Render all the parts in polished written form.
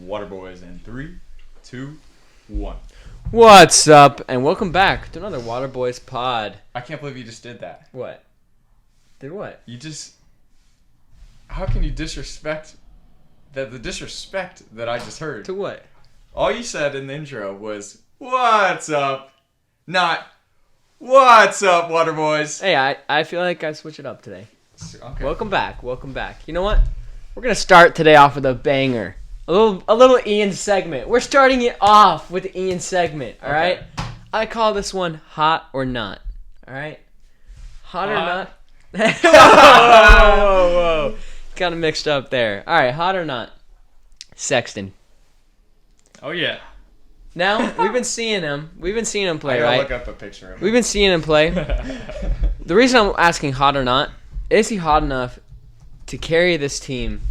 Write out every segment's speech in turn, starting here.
Waterboys in 3, 2, 1. What's up, and welcome back to another Waterboys pod. I can't believe you just did that. What? Did what? How can you disrespect the disrespect that I just heard? To what? All you said in the intro was, "What's up?" Not, "What's up, Waterboys?" Hey, I feel like I switch it up today. Okay. Welcome back. You know what? We're gonna start today off with a banger. A little Ian segment. We're starting it off with the Ian segment. All right. I call this one hot or not. All right. Hot or not? Whoa. Kind of mixed up there. All right. Hot or not? Sexton. Oh yeah. Now we've been seeing him. Play, I gotta right? look up a picture of him. We've been seeing him play. The reason I'm asking hot or not, is he hot enough to carry this team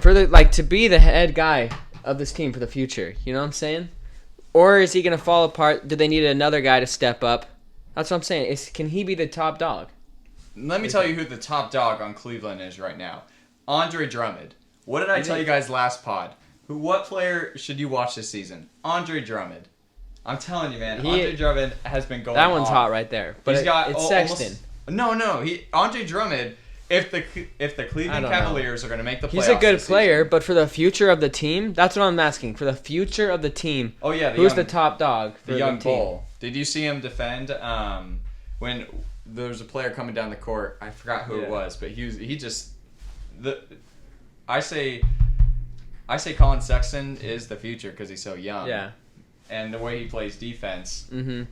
to be the head guy of this team for the future? You know what I'm saying? Or is he going to fall apart? Do they need another guy to step up? That's what I'm saying. Can he be the top dog? Let me tell you who the top dog on Cleveland is right now. Andre Drummond. What did I tell you guys last pod? What player should you watch this season? Andre Drummond. I'm telling you, man. Andre Drummond has been going That one's off. hot right there. But it's Sexton. No. Andre Drummond. If the Cleveland Cavaliers are going to make the playoffs, he's a good player, season, but for the future of the team, that's what I'm asking. For the future of the team, who's the top dog for the young team? bull? Did you see him defend when there was a player coming down the court? I forgot who it was, but I say Colin Sexton is the future because he's so young. Yeah. And the way he plays defense. Mm-hmm.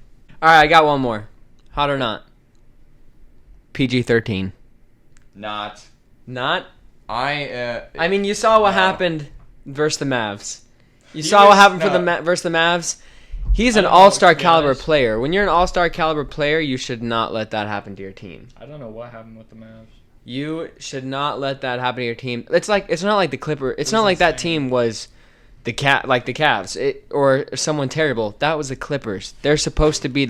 All right, I got one more. Hot or not? PG-13. Not. I mean, you saw what happened versus the Mavs. Versus the Mavs. He's an all-star caliber player. When you're an all-star caliber player, you should not let that happen to your team. I don't know what happened with the Mavs. You should not let that happen to your team. It's not like the Clippers. It's not like that team was the Cavs or someone terrible. That was the Clippers. They're supposed to be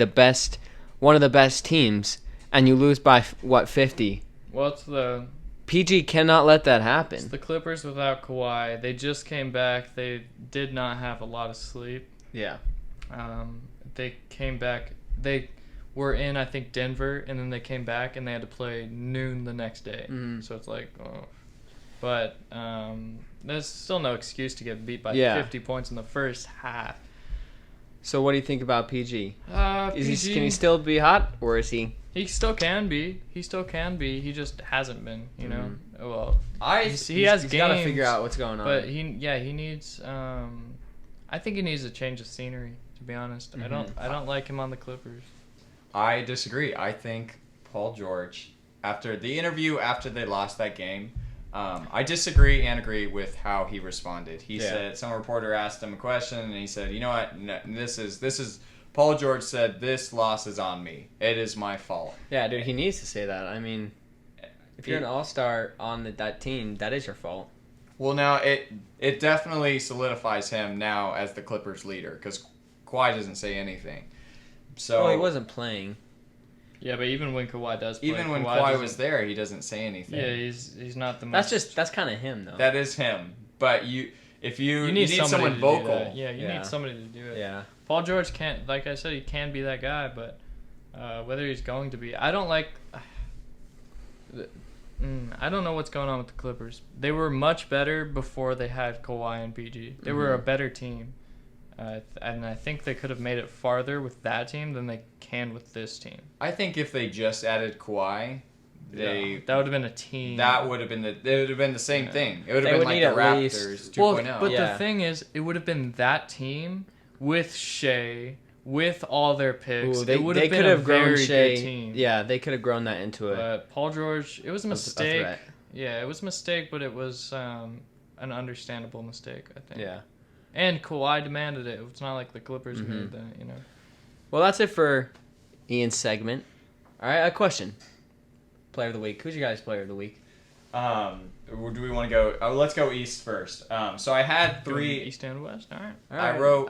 one of the best teams, and you lose by 50. Well, PG cannot let that happen. It's the Clippers without Kawhi. They just came back. They did not have a lot of sleep. Yeah. They came back. They were in, I think, Denver, and then they came back, and they had to play noon the next day. Mm-hmm. So it's like, oh. But there's still no excuse to get beat by 50 points in the first half. So what do you think about PG? Can PG, he still be hot, or is he? He still can be. He just hasn't been. You know. Mm-hmm. Well, he has games. Got to figure out what's going on. But he needs. I think he needs a change of scenery. To be honest, Mm-hmm. I don't like him on the Clippers. I disagree. I think Paul George, after the interview after they lost that game, I disagree and agree with how he responded. He said, some reporter asked him a question, and he said, "You know what? No, this is." Paul George said, "This loss is on me. It is my fault." Yeah, dude, he needs to say that. I mean, if you're an all-star on that team, that is your fault. Well, now it definitely solidifies him now as the Clippers leader because Kawhi doesn't say anything. So he wasn't playing. Yeah, but even when Kawhi does play, even when Kawhi was there, he doesn't say anything. Yeah, he's not the most. That's kind of him though. That is him. But you need someone vocal. Yeah, you need somebody to do it. Yeah. Paul George can't, like I said, he can be that guy, but whether he's going to be, I don't like. I don't know what's going on with the Clippers. They were much better before they had Kawhi and PG. They were a better team, and I think they could have made it farther with that team than they can with this team. I think if they just added Kawhi, that would have been a team. That would have been the same thing. It would have been like the Raptors 2.0. But the thing is, it would have been that team with Shea, with all their picks. It would have been a very good team. Yeah, they could have grown that into But Paul George, it was a mistake. Yeah, it was a mistake, but it was an understandable mistake, I think. Yeah. And Kawhi demanded it. It's not like the Clippers made that, you know. Well, that's it for Ian's segment. All right, a question. Player of the week. Who's your guys' player of the week? Do we want to go? Let's go East first. So I had 3 East and West. All right. I wrote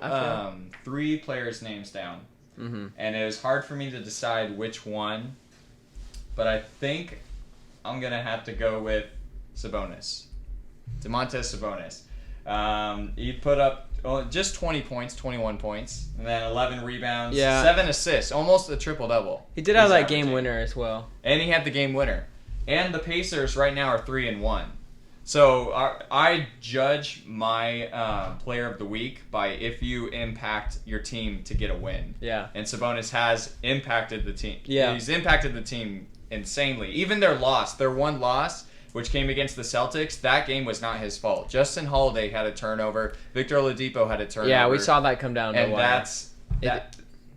3 players' names down, Mm-hmm. and it was hard for me to decide which one. But I think I'm gonna have to go with Sabonis, Domantas Sabonis. He put up just 20 points, 21 points, and then 11 rebounds, Yeah. 7 assists, almost a triple-double. He did have He's that averaging. game winner as well. And he had the game winner. And the Pacers right now are 3-1. So I judge my player of the week by if you impact your team to get a win. Yeah. And Sabonis has impacted the team. Yeah. He's impacted the team insanely. Even their one loss, which came against the Celtics, that game was not his fault. Justin Holiday had a turnover. Victor Oladipo had a turnover. Yeah, we saw that come down to And the wire.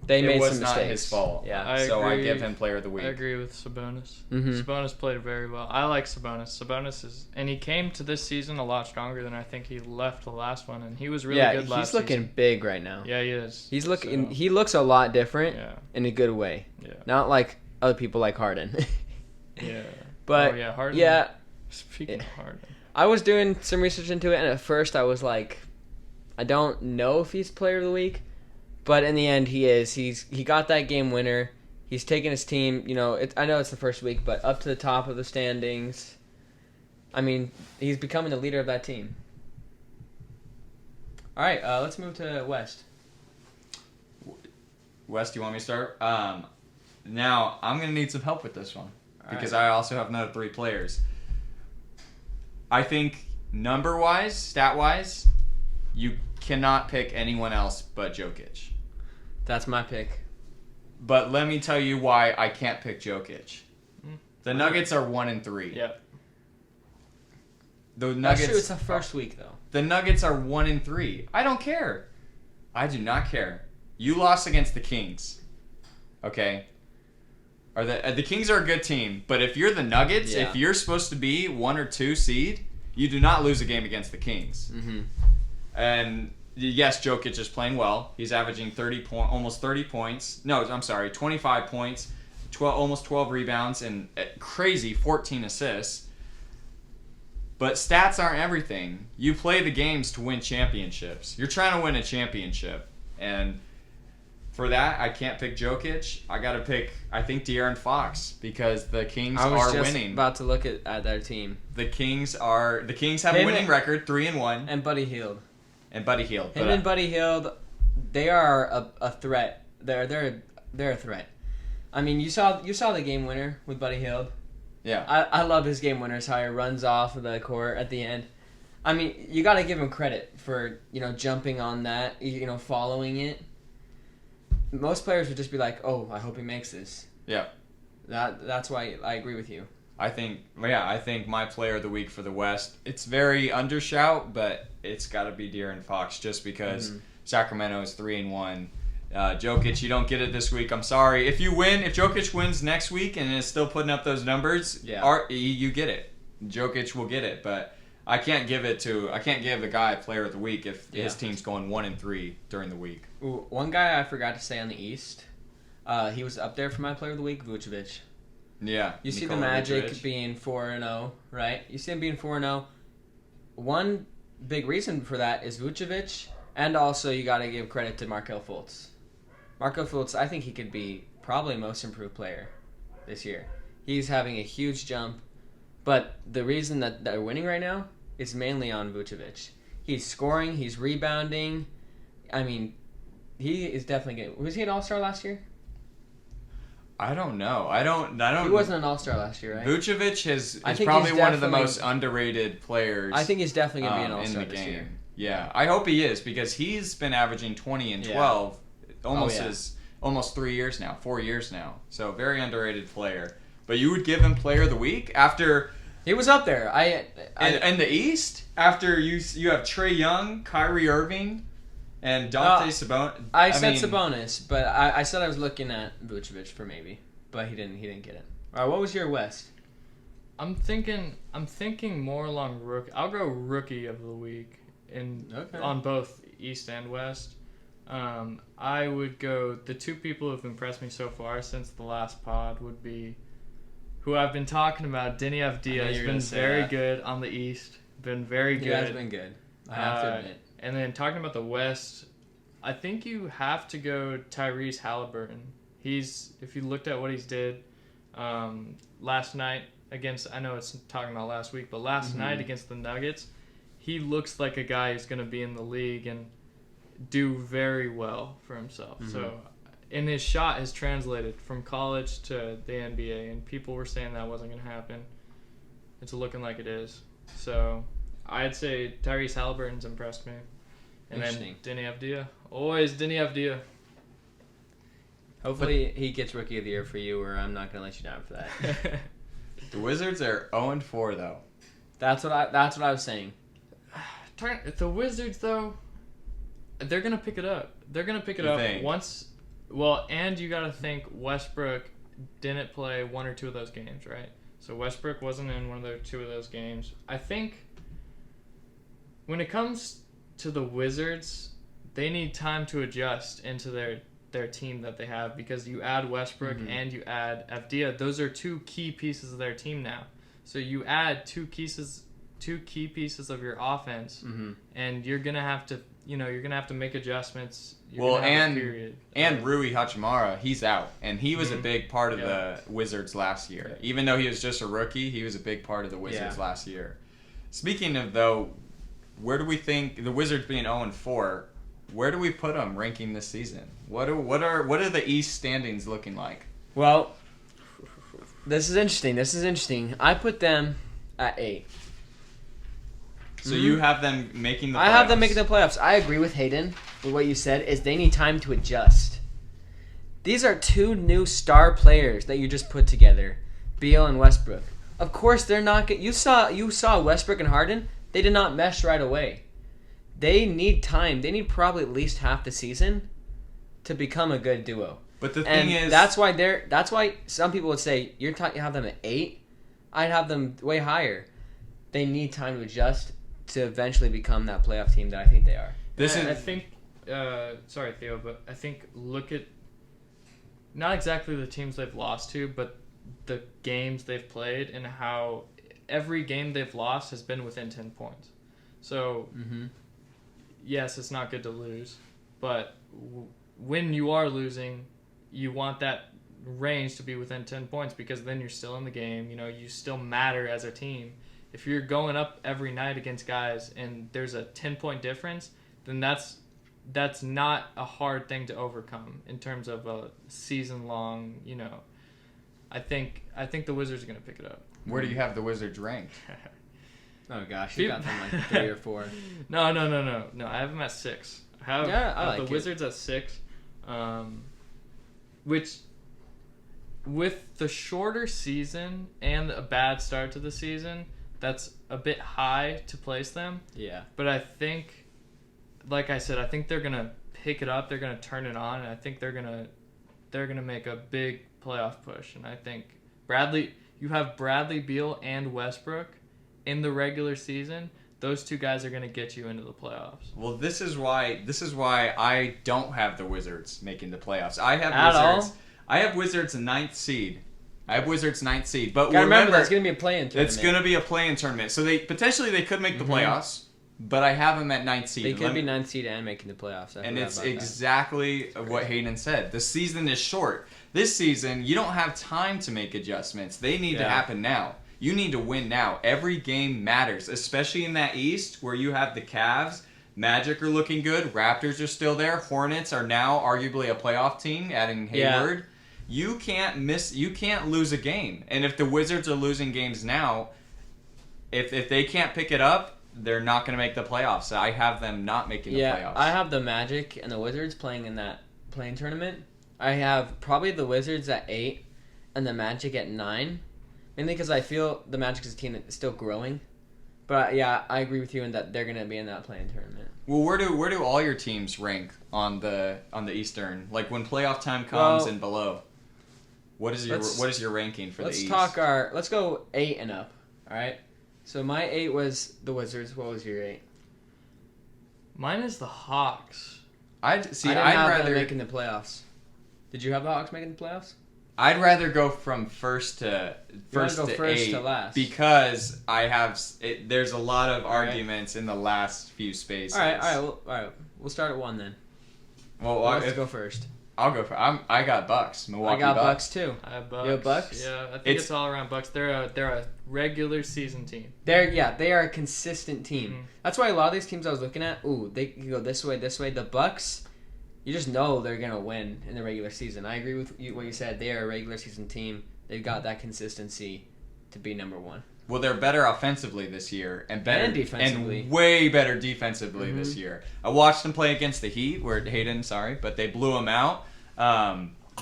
They made it was some not mistakes. his fault. Yeah. I give him player of the week. I agree with Sabonis. Mhm. Sabonis played very well. I like Sabonis. And he came to this season a lot stronger than I think he left the last one, and he was really good last he's looking season. big right now. Yeah, he is. He's looking. So, He looks a lot different yeah, in a good way. yeah, Not like other people like Harden. yeah. But oh, yeah, Harden. yeah, Speaking of Harden. I was doing some research into it, and at first I was like, I don't know if he's player of the week, but in the end he is. He got that game winner. He's taken his team. I know it's the first week, but up to the top of the standings. I mean, he's becoming the leader of that team. All right, let's move to West. Wes, do you want me to start? Now, I'm going to need some help with this one because right. I also have another 3 players. I think number-wise, stat-wise, you cannot pick anyone else but Jokic. That's my pick. But let me tell you why I can't pick Jokic. The Nuggets are 1-3. Yeah. The That's Nuggets. true. It's the first week though. The Nuggets are 1-3. I don't care. I do not care. You lost against the Kings. Okay. The Kings are a good team, but if you're the Nuggets, Yeah. if you're supposed to be 1 or 2 seed, you do not lose a game against the Kings. Mm-hmm. And yes, Jokic is playing well. He's averaging almost 30 points. No, I'm sorry, 25 points, almost 12 rebounds, and crazy 14 assists. But stats aren't everything. You play the games to win championships. You're trying to win a championship. And for that, I can't pick Jokic. I got to pick, I think, De'Aaron Fox because the Kings I was are just winning. about to look at their team. The Kings have a Him winning and- record, 3-1, And Buddy Hield. and Buddy Hield. Him and Buddy Hield, they are a threat. They're a threat. I mean, you saw the game winner with Buddy Hield. Yeah. I love his game winners, how he runs off of the court at the end. I mean, you got to give him credit for, jumping on that, following it. Most players would just be like, "Oh, I hope he makes this." Yeah. That's why I agree with you. I think my player of the week for the West, it's very undershout, but it's got to be De'Aaron Fox just because Sacramento is 3-1. Jokic, you don't get it this week. I'm sorry. If Jokic wins next week and is still putting up those numbers, you get it. Jokic will get it, but I can't give the guy player of the week if his team's going 1-3 during the week. Ooh, one guy I forgot to say on the East, he was up there for my player of the week, Vucevic. Yeah. You see the Nikola Magic Vucevic. being 4-0, right? You see him being 4-0. One big reason for that is Vucevic, and also you got to give credit to Markelle Fultz. Markelle Fultz, I think he could be probably most improved player this year. He's having a huge jump, but the reason that they're winning right now is mainly on Vucevic. He's scoring, he's rebounding. I mean, he is definitely getting... Was he an All-Star last year? I don't know. I don't. He wasn't an All-Star last year, right? Vucevic is I think probably he's one of the definitely- most underrated players. I think he's definitely going to be an in All-Star the this game. year. Yeah, I hope he is because he's been averaging 20 and 12 almost 3 years now, 4 years now. So very underrated player. But you would give him player of the week after He was up there. in the East after you have Trae Young, Kyrie Irving, and Dante Sabonis. I said Sabonis, but I said I was looking at Vucevic for maybe, but he didn't get it. All right, what was your West? I'm thinking more along rookie. I'll go rookie of the week on both East and West. I would go, the 2 people who've impressed me so far since the last pod would be who I've been talking about. Deni Avdija has been very good on the East. Been very good. He has been good. I have to admit. And then talking about the West, I think you have to go Tyrese Halliburton. If you looked at what he's did last night against, I know it's talking about last week, but last night against the Nuggets, he looks like a guy who's going to be in the league and do very well for himself. Mm-hmm. So, and his shot has translated from college to the NBA, and people were saying that wasn't going to happen. It's looking like it is. So, I'd say Tyrese Halliburton's impressed me. And then Denny Avdija. Always Denny Avdija. Hopefully he gets Rookie of the Year for you, or I'm not going to let you down for that. The Wizards are 0-4 though. That's what I was saying. The Wizards, though, they're going to pick it up. They're going to pick it up once. Well, and you got to think Westbrook didn't play one or two of those games, right? So Westbrook wasn't in one of the two of those games. I think when it comes to the Wizards, they need time to adjust into their team that they have, because you add Westbrook and you add Avdija. Those are two key pieces of their team now. So you add two key pieces of your offense, and you're gonna have to make adjustments. And Rui Hachimura, he's out, and he was a big part of the Wizards last year. Yeah. Even though he was just a rookie, he was a big part of the Wizards last year. Speaking of, though, where do we think the Wizards being 0-4? Where do we put them ranking this season? What are the East standings looking like? Well, this is interesting. I put them at 8. So you have them making the playoffs. I have them making the playoffs. I agree with Hayden with what you said, is they need time to adjust. These are two new star players that you just put together, Beal and Westbrook. Of course, they're not you saw Westbrook and Harden. They did not mesh right away. They need time. They need probably at least half the season to become a good duo. But the thing is, that's why some people would say you have them at 8. I'd have them way higher. They need time to adjust to eventually become that playoff team that I think they are. I think, sorry Theo, but I think look at not exactly the teams they've lost to, but the games they've played and how every game they've lost has been within 10 points. So, yes, it's not good to lose, but when you are losing, you want that range to be within 10 points, because then you're still in the game. You still matter as a team. If you're going up every night against guys and there's a 10-point difference, then that's not a hard thing to overcome in terms of a season-long, I think the Wizards are going to pick it up. Where do you have the Wizards ranked? Oh gosh, you got them like 3 or 4. No. I have them at 6. I have the Wizards at 6, which with the shorter season and a bad start to the season, that's a bit high to place them. Yeah. But I think, like I said, I think they're gonna pick it up. They're gonna turn it on, and I think they're gonna make a big playoff push. And I think you have Bradley Beal and Westbrook in the regular season. Those two guys are gonna get you into the playoffs. Well, this is why I don't have the Wizards making the playoffs. I have Wizards 9th seed. But remember that's going to be a play-in tournament. It's going to be a play-in tournament. So they could make the playoffs, but I have them at 9th seed. They could be 9th seed and making the playoffs. And it's exactly what Hayden said. The season is short. This season, you don't have time to make adjustments. They need to happen now. You need to win now. Every game matters, especially in that East where you have the Cavs. Magic are looking good. Raptors are still there. Hornets are now arguably a playoff team, adding Hayward. You can't lose a game. And if the Wizards are losing games now, if they can't pick it up, they're not going to make the playoffs. So I have them not making the playoffs. I have the Magic and the Wizards playing in that play-in tournament. I have probably the Wizards at 8 and the Magic at 9. Mainly because I feel the Magic is a team that is still growing. But I agree with you in that they're going to be in that play-in tournament. Well, where do all your teams rank on the Eastern? Like when playoff time comes and below. What is your ranking for the East? Let's go 8 and up. All right. So my 8 was the Wizards. What was your 8? Mine is the Hawks. I'd have them making the playoffs. Did you have the Hawks making the playoffs? I'd rather go from first to 8 to last, because there's a lot of arguments in the last few spaces. All right. We'll start at 1 then. Well, let's go first. I'll go for. I got Bucks. Milwaukee. I got Bucks. Bucks too. I have Bucks. You have Bucks? Yeah, I think it's all around Bucks. They're a regular season team. They are a consistent team. Mm-hmm. That's why a lot of these teams I was looking at, they can go this way. The Bucks, you just know they're gonna win in the regular season. I agree with what you said. They are a regular season team. They've got that consistency to be number one. Well, they're better offensively this year, and defensively, and way better defensively this year. I watched them play against the Heat, but they blew them out.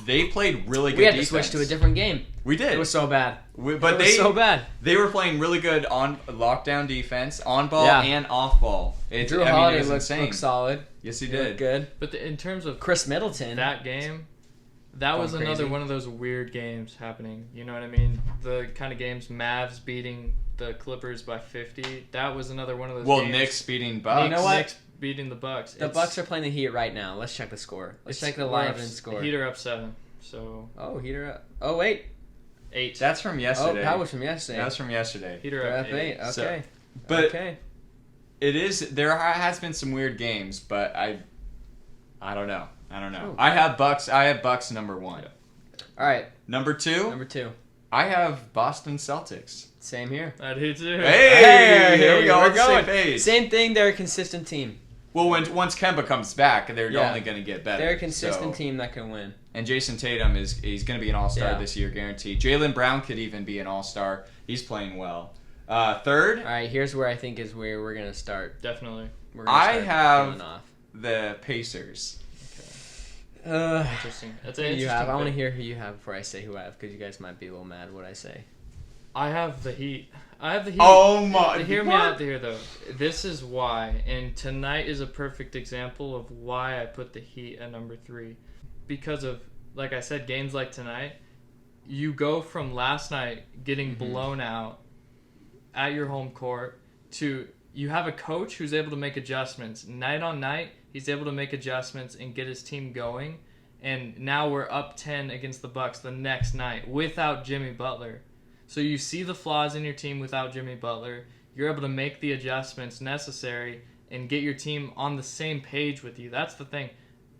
They played really good. We had defense. to switch to a different game. We did. It was so bad. So bad. They were playing really good on lockdown defense, on ball and off ball. Drew Holiday looked solid. Yes, he He did. looked good. But in terms of Chris Middleton, that game, that was another one of those weird games happening. You know what I mean? The kind of games, Mavs beating the Clippers by 50. That was another one of those games. Knicks beating Bucks. You know what? Knicks beating the Bucks. The Bucks are playing the Heat right now. Let's check the score. Let's check the live and score. Heat are up 7. So. Oh, Heat are up. Oh, wait. 8. That's from yesterday. Oh, that was from yesterday. That's from yesterday. Heat are up 8. Okay. So, but okay. it is. There has been some weird games, but I don't know. Ooh. I have Bucks number 1. Yeah. All right. Number 2. Number 2. I have Boston Celtics. Same here. I do too. Hey, here we go. We're On the same going. page. Same thing. They're a consistent team. Well, once Kemba comes back, they're only going to get better. They're a consistent team that can win. And Jason Tatum he's going to be an all-star this year, guaranteed. Jaylen Brown could even be an all-star. He's playing well. Third. All right, here's where I think is where we're going to start. Definitely. I have the Pacers. Interesting. That's an interesting I want to pick. hear who you have before I say who I have, because you guys might be a little mad what I say. I have the Heat. Oh my! Hear me out here, though. This is why, and tonight is a perfect example of why I put the Heat at number 3. Because of, like I said, games like tonight, you go from last night getting blown out at your home court to you have a coach who's able to make adjustments. Night on night, he's able to make adjustments and get his team going. And now we're up 10 against the Bucks the next night without Jimmy Butler. So you see the flaws in your team without Jimmy Butler. You're able to make the adjustments necessary and get your team on the same page with you. That's the thing.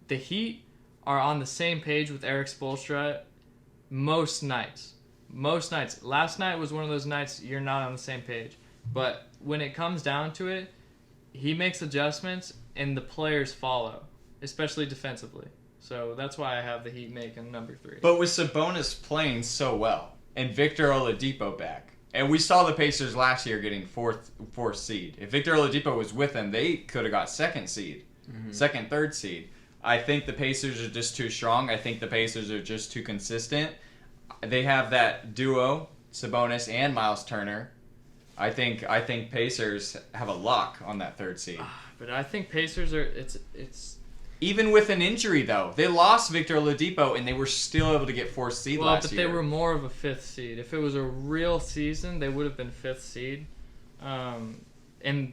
The Heat are on the same page with Eric Spoelstra most nights. Last night was one of those nights you're not on the same page. But when it comes down to it, he makes adjustments and the players follow, especially defensively. So that's why I have the Heat making number 3. But with Sabonis playing so well and Victor Oladipo back, and we saw the Pacers last year getting fourth seed. If Victor Oladipo was with them, they could have got second seed, second, third seed. I think the Pacers are just too strong. I think the Pacers are just too consistent. They have that duo, Sabonis and Miles Turner. I think Pacers have a lock on that third seed. But I think Pacers are it's even with an injury though. They lost Victor Oladipo and they were still able to get 4th seed last year. But they were more of a 5th seed. If it was a real season, they would have been 5th seed. And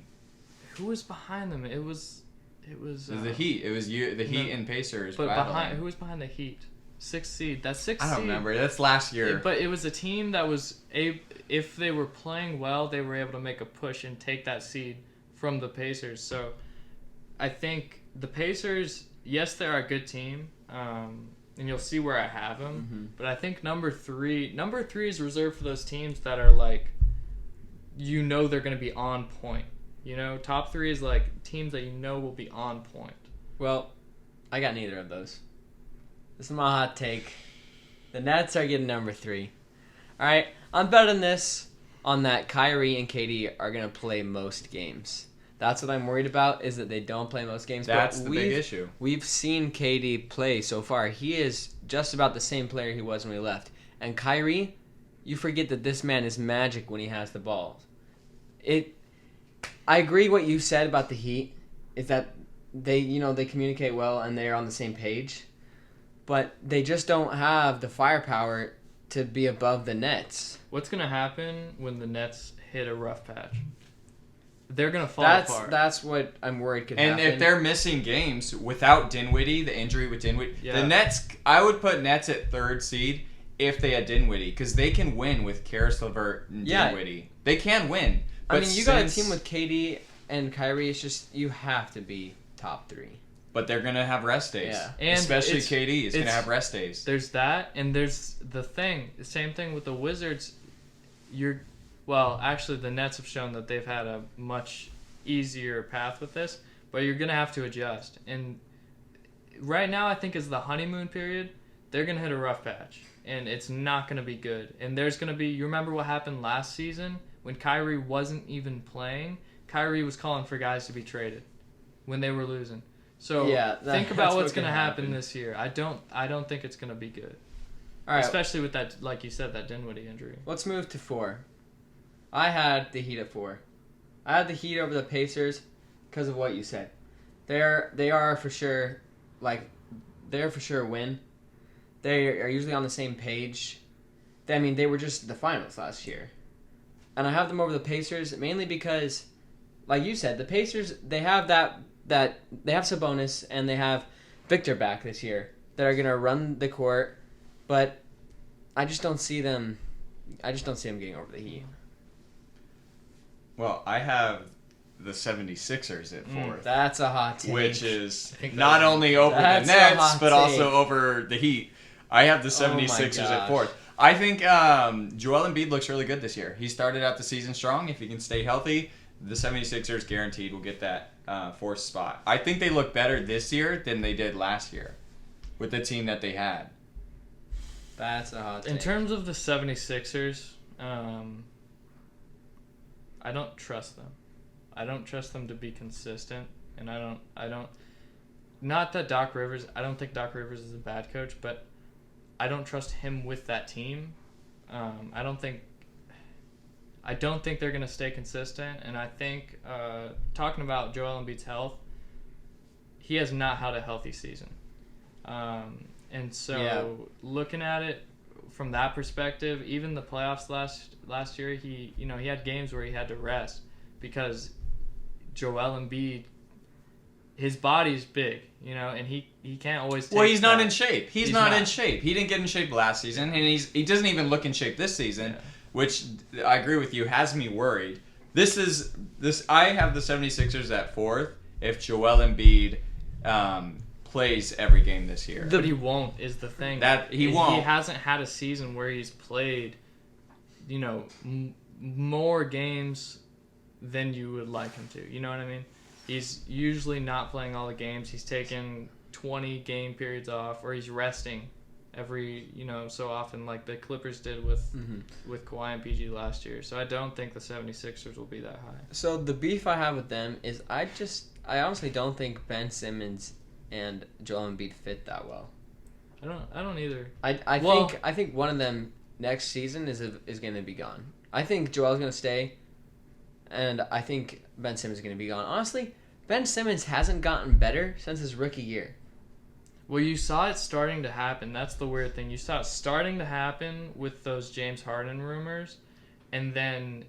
who was behind them? It was the Heat. It was the Heat and Pacers. But who was behind the Heat? 6th seed. That 6th seed. I don't remember. That's last year. But it was a team that was if they were playing well, they were able to make a push and take that seed from the Pacers. So I think the Pacers, yes, they're a good team, and you'll see where I have them. But I think number 3 is reserved for those teams that are like, they're going to be on point. Top 3 is like teams that will be on point. Well, I got neither of those. This is my hot take. The Nets are getting number 3. All right, I'm betting this on that Kyrie and KD are going to play most games. That's what I'm worried about, is that they don't play most games. That's the big issue. We've seen KD play so far. He is just about the same player he was when we left. And Kyrie, you forget that this man is magic when he has the ball. I agree what you said about the Heat, is that they communicate well and they're on the same page. But they just don't have the firepower to be above the Nets. What's going to happen when the Nets hit a rough patch? They're going to fall apart. That's what I'm worried could happen. And if they're missing games without Dinwiddie, the injury with Dinwiddie, the Nets, I would put Nets at 3rd seed if they had Dinwiddie, because they can win with Karis LeVert and Dinwiddie. They can win. But you got a team with KD and Kyrie. It's just you have to be top 3. but they're gonna have rest days. Yeah. And especially KD is gonna have rest days. There's that, and there's the same thing with the Wizards. Actually, the Nets have shown that they've had a much easier path with this, but you're gonna have to adjust. And right now, I think is the honeymoon period. They're gonna hit a rough patch, and it's not gonna be good. And there's gonna be. You remember what happened last season when Kyrie wasn't even playing? Kyrie was calling for guys to be traded when they were losing. So think about what's going to happen this year. I don't think it's going to be good. All right. Especially with that, like you said, that Dinwiddie injury. Let's move to 4. I had the Heat at 4. I had the Heat over the Pacers because of what you said. They are for sure they're for sure a win. They are usually on the same page. They were just the finals last year. And I have them over the Pacers mainly because, like you said, the Pacers, they have that they have Sabonis and they have Victor back this year that are going to run the court, but I just don't see them getting over the Heat. Well, I have the 76ers at 4th. That's a hot take. Which is not only over the Nets, but also over the Heat. I have the 76ers at 4th. I think Joel Embiid looks really good this year. He started out the season strong. If he can stay healthy, the 76ers guaranteed will get that 4th spot. I think they look better this year than they did last year with the team that they had. That's a hot take. In terms of the 76ers, I don't trust them. I don't trust them to be consistent, and I don't. Not that Doc Rivers. I don't think Doc Rivers is a bad coach, but I don't trust him with that team. I don't think they're going to stay consistent, and I think talking about Joel Embiid's health, he has not had a healthy season, and so looking at it from that perspective, even the playoffs last year, he had games where he had to rest because Joel Embiid, his body's big, and he can't always take he's not in shape. He's not in shape. He didn't get in shape last season, and he doesn't even look in shape this season, which I agree with you, has me worried. I have the 76ers at 4th if Joel Embiid plays every game this year. But he won't, is the thing. He won't. He hasn't had a season where he's played, more games than you would like him to. You know what I mean? He's usually not playing all the games. He's taking 20 game periods off, or he's resting every, so often, like the Clippers did with Kawhi and PG last year. So I don't think the 76ers will be that high. So the beef I have with them is I honestly don't think Ben Simmons and Joel Embiid fit that well. I don't either. I think one of them next season is going to be gone. I think Joel's going to stay, and I think Ben Simmons is going to be gone. Honestly, Ben Simmons hasn't gotten better since his rookie year. Well, you saw it starting to happen. That's the weird thing. You saw it starting to happen with those James Harden rumors, and then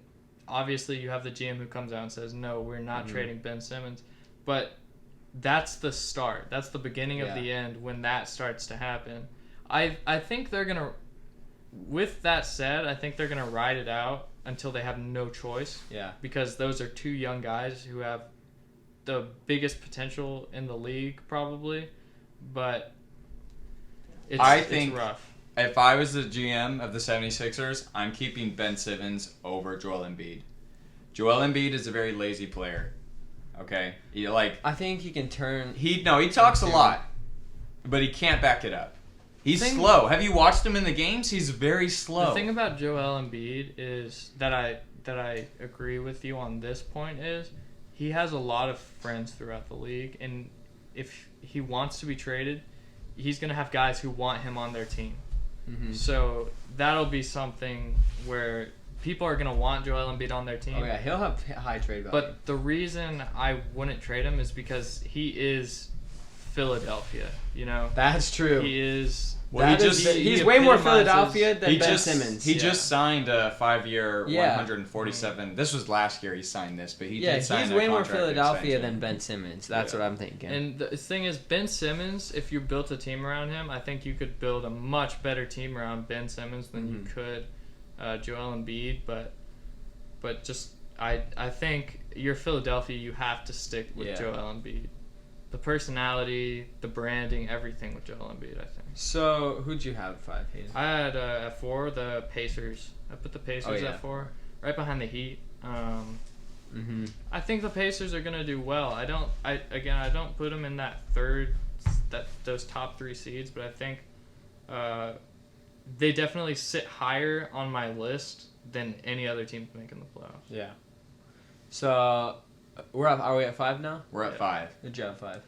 obviously you have the GM who comes out and says, no, we're not trading Ben Simmons. But that's the start. That's the beginning of the end when that starts to happen. I think they're going to, with that said, I think they're going to ride it out until they have no choice. Yeah. Because those are two young guys who have the biggest potential in the league probably. But it's rough. If I was the GM of the 76ers, I'm keeping Ben Simmons over Joel Embiid. Joel Embiid is a very lazy player. Okay? I think he can turn... He talks a lot, but he can't back it up. He's slow. Have you watched him in the games? He's very slow. The thing about Joel Embiid is that I agree with you on this point is he has a lot of friends throughout the league, and if he wants to be traded, he's going to have guys who want him on their team. Mm-hmm. So that'll be something where people are going to want Joel Embiid on their team. Oh, yeah, he'll have high trade value. But the reason I wouldn't trade him is because he is Philadelphia, That's true. He is... Well, he's way more Philadelphia than Ben Simmons. He just signed a 5-year, 147. This was last year he signed this, but he did sign he's way more Philadelphia than Ben Simmons. That's what I'm thinking. And the thing is, Ben Simmons, if you built a team around him, I think you could build a much better team around Ben Simmons than you could Joel Embiid. But just I think you're Philadelphia, you have to stick with Joel Embiid. the personality, the branding, everything with Joel Embiid, I think. So, who'd you have at 5, Hayden? I had at 4 the Pacers. I put the Pacers at 4, right behind the Heat. I think the Pacers are gonna do well. I don't put them in that those top 3 seeds, but I think they definitely sit higher on my list than any other team making the playoffs. Yeah. So, are we at 5 now? We're at 5. Good job, 5.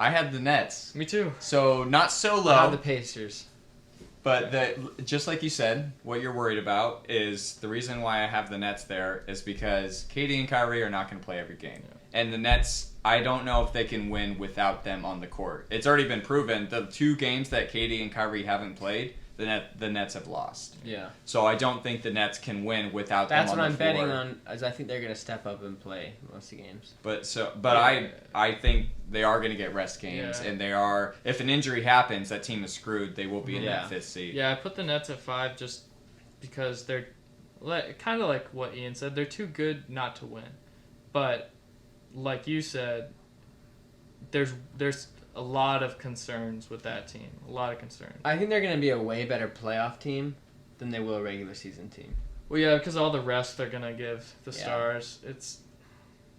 I had the Nets. Me too. So not so low. I had the Pacers. But just like you said, what you're worried about is the reason why I have the Nets there is because KD and Kyrie are not going to play every game. Yeah. And the Nets, I don't know if they can win without them on the court. It's already been proven. The 2 games that KD and Kyrie haven't played, the Nets have lost. Yeah. So I don't think the Nets can win without them on the floor. That's what I'm betting on, as I think they're going to step up and play most of the games. I think they are going to get rest games, and they are. If an injury happens, that team is screwed. They will be in that 5th seed. Yeah, I put the Nets at 5 just because they're kind of like what Ian said. They're too good not to win, but like you said, there's a lot of concerns with that team. A lot of concerns. I think they're going to be a way better playoff team than they will a regular season team. Well, yeah, because all the rest they're going to give the stars. That's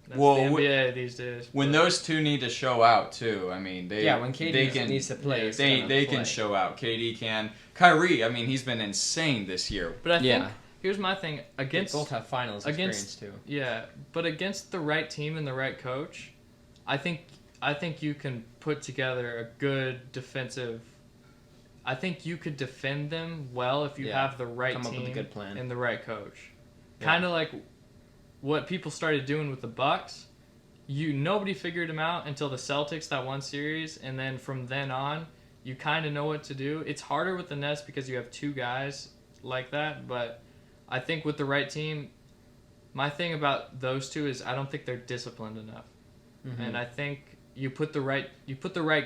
the NBA these days. When those 2 need to show out too, I mean, when KD needs to play, they can show out. KD can. Kyrie, I mean, he's been insane this year. But I think here's my thing they both have finals experience too. Yeah, but against the right team and the right coach, I think you can put together a good defensive. I think you could defend them well if you have the right team with a good plan and the right coach. Kind of like what people started doing with the Bucks. Nobody figured them out until the Celtics that one series, and then from then on, you kind of know what to do. It's harder with the Nets because you have 2 guys like that, but I think with the right team, my thing about those 2 is I don't think they're disciplined enough, and I think. You put the right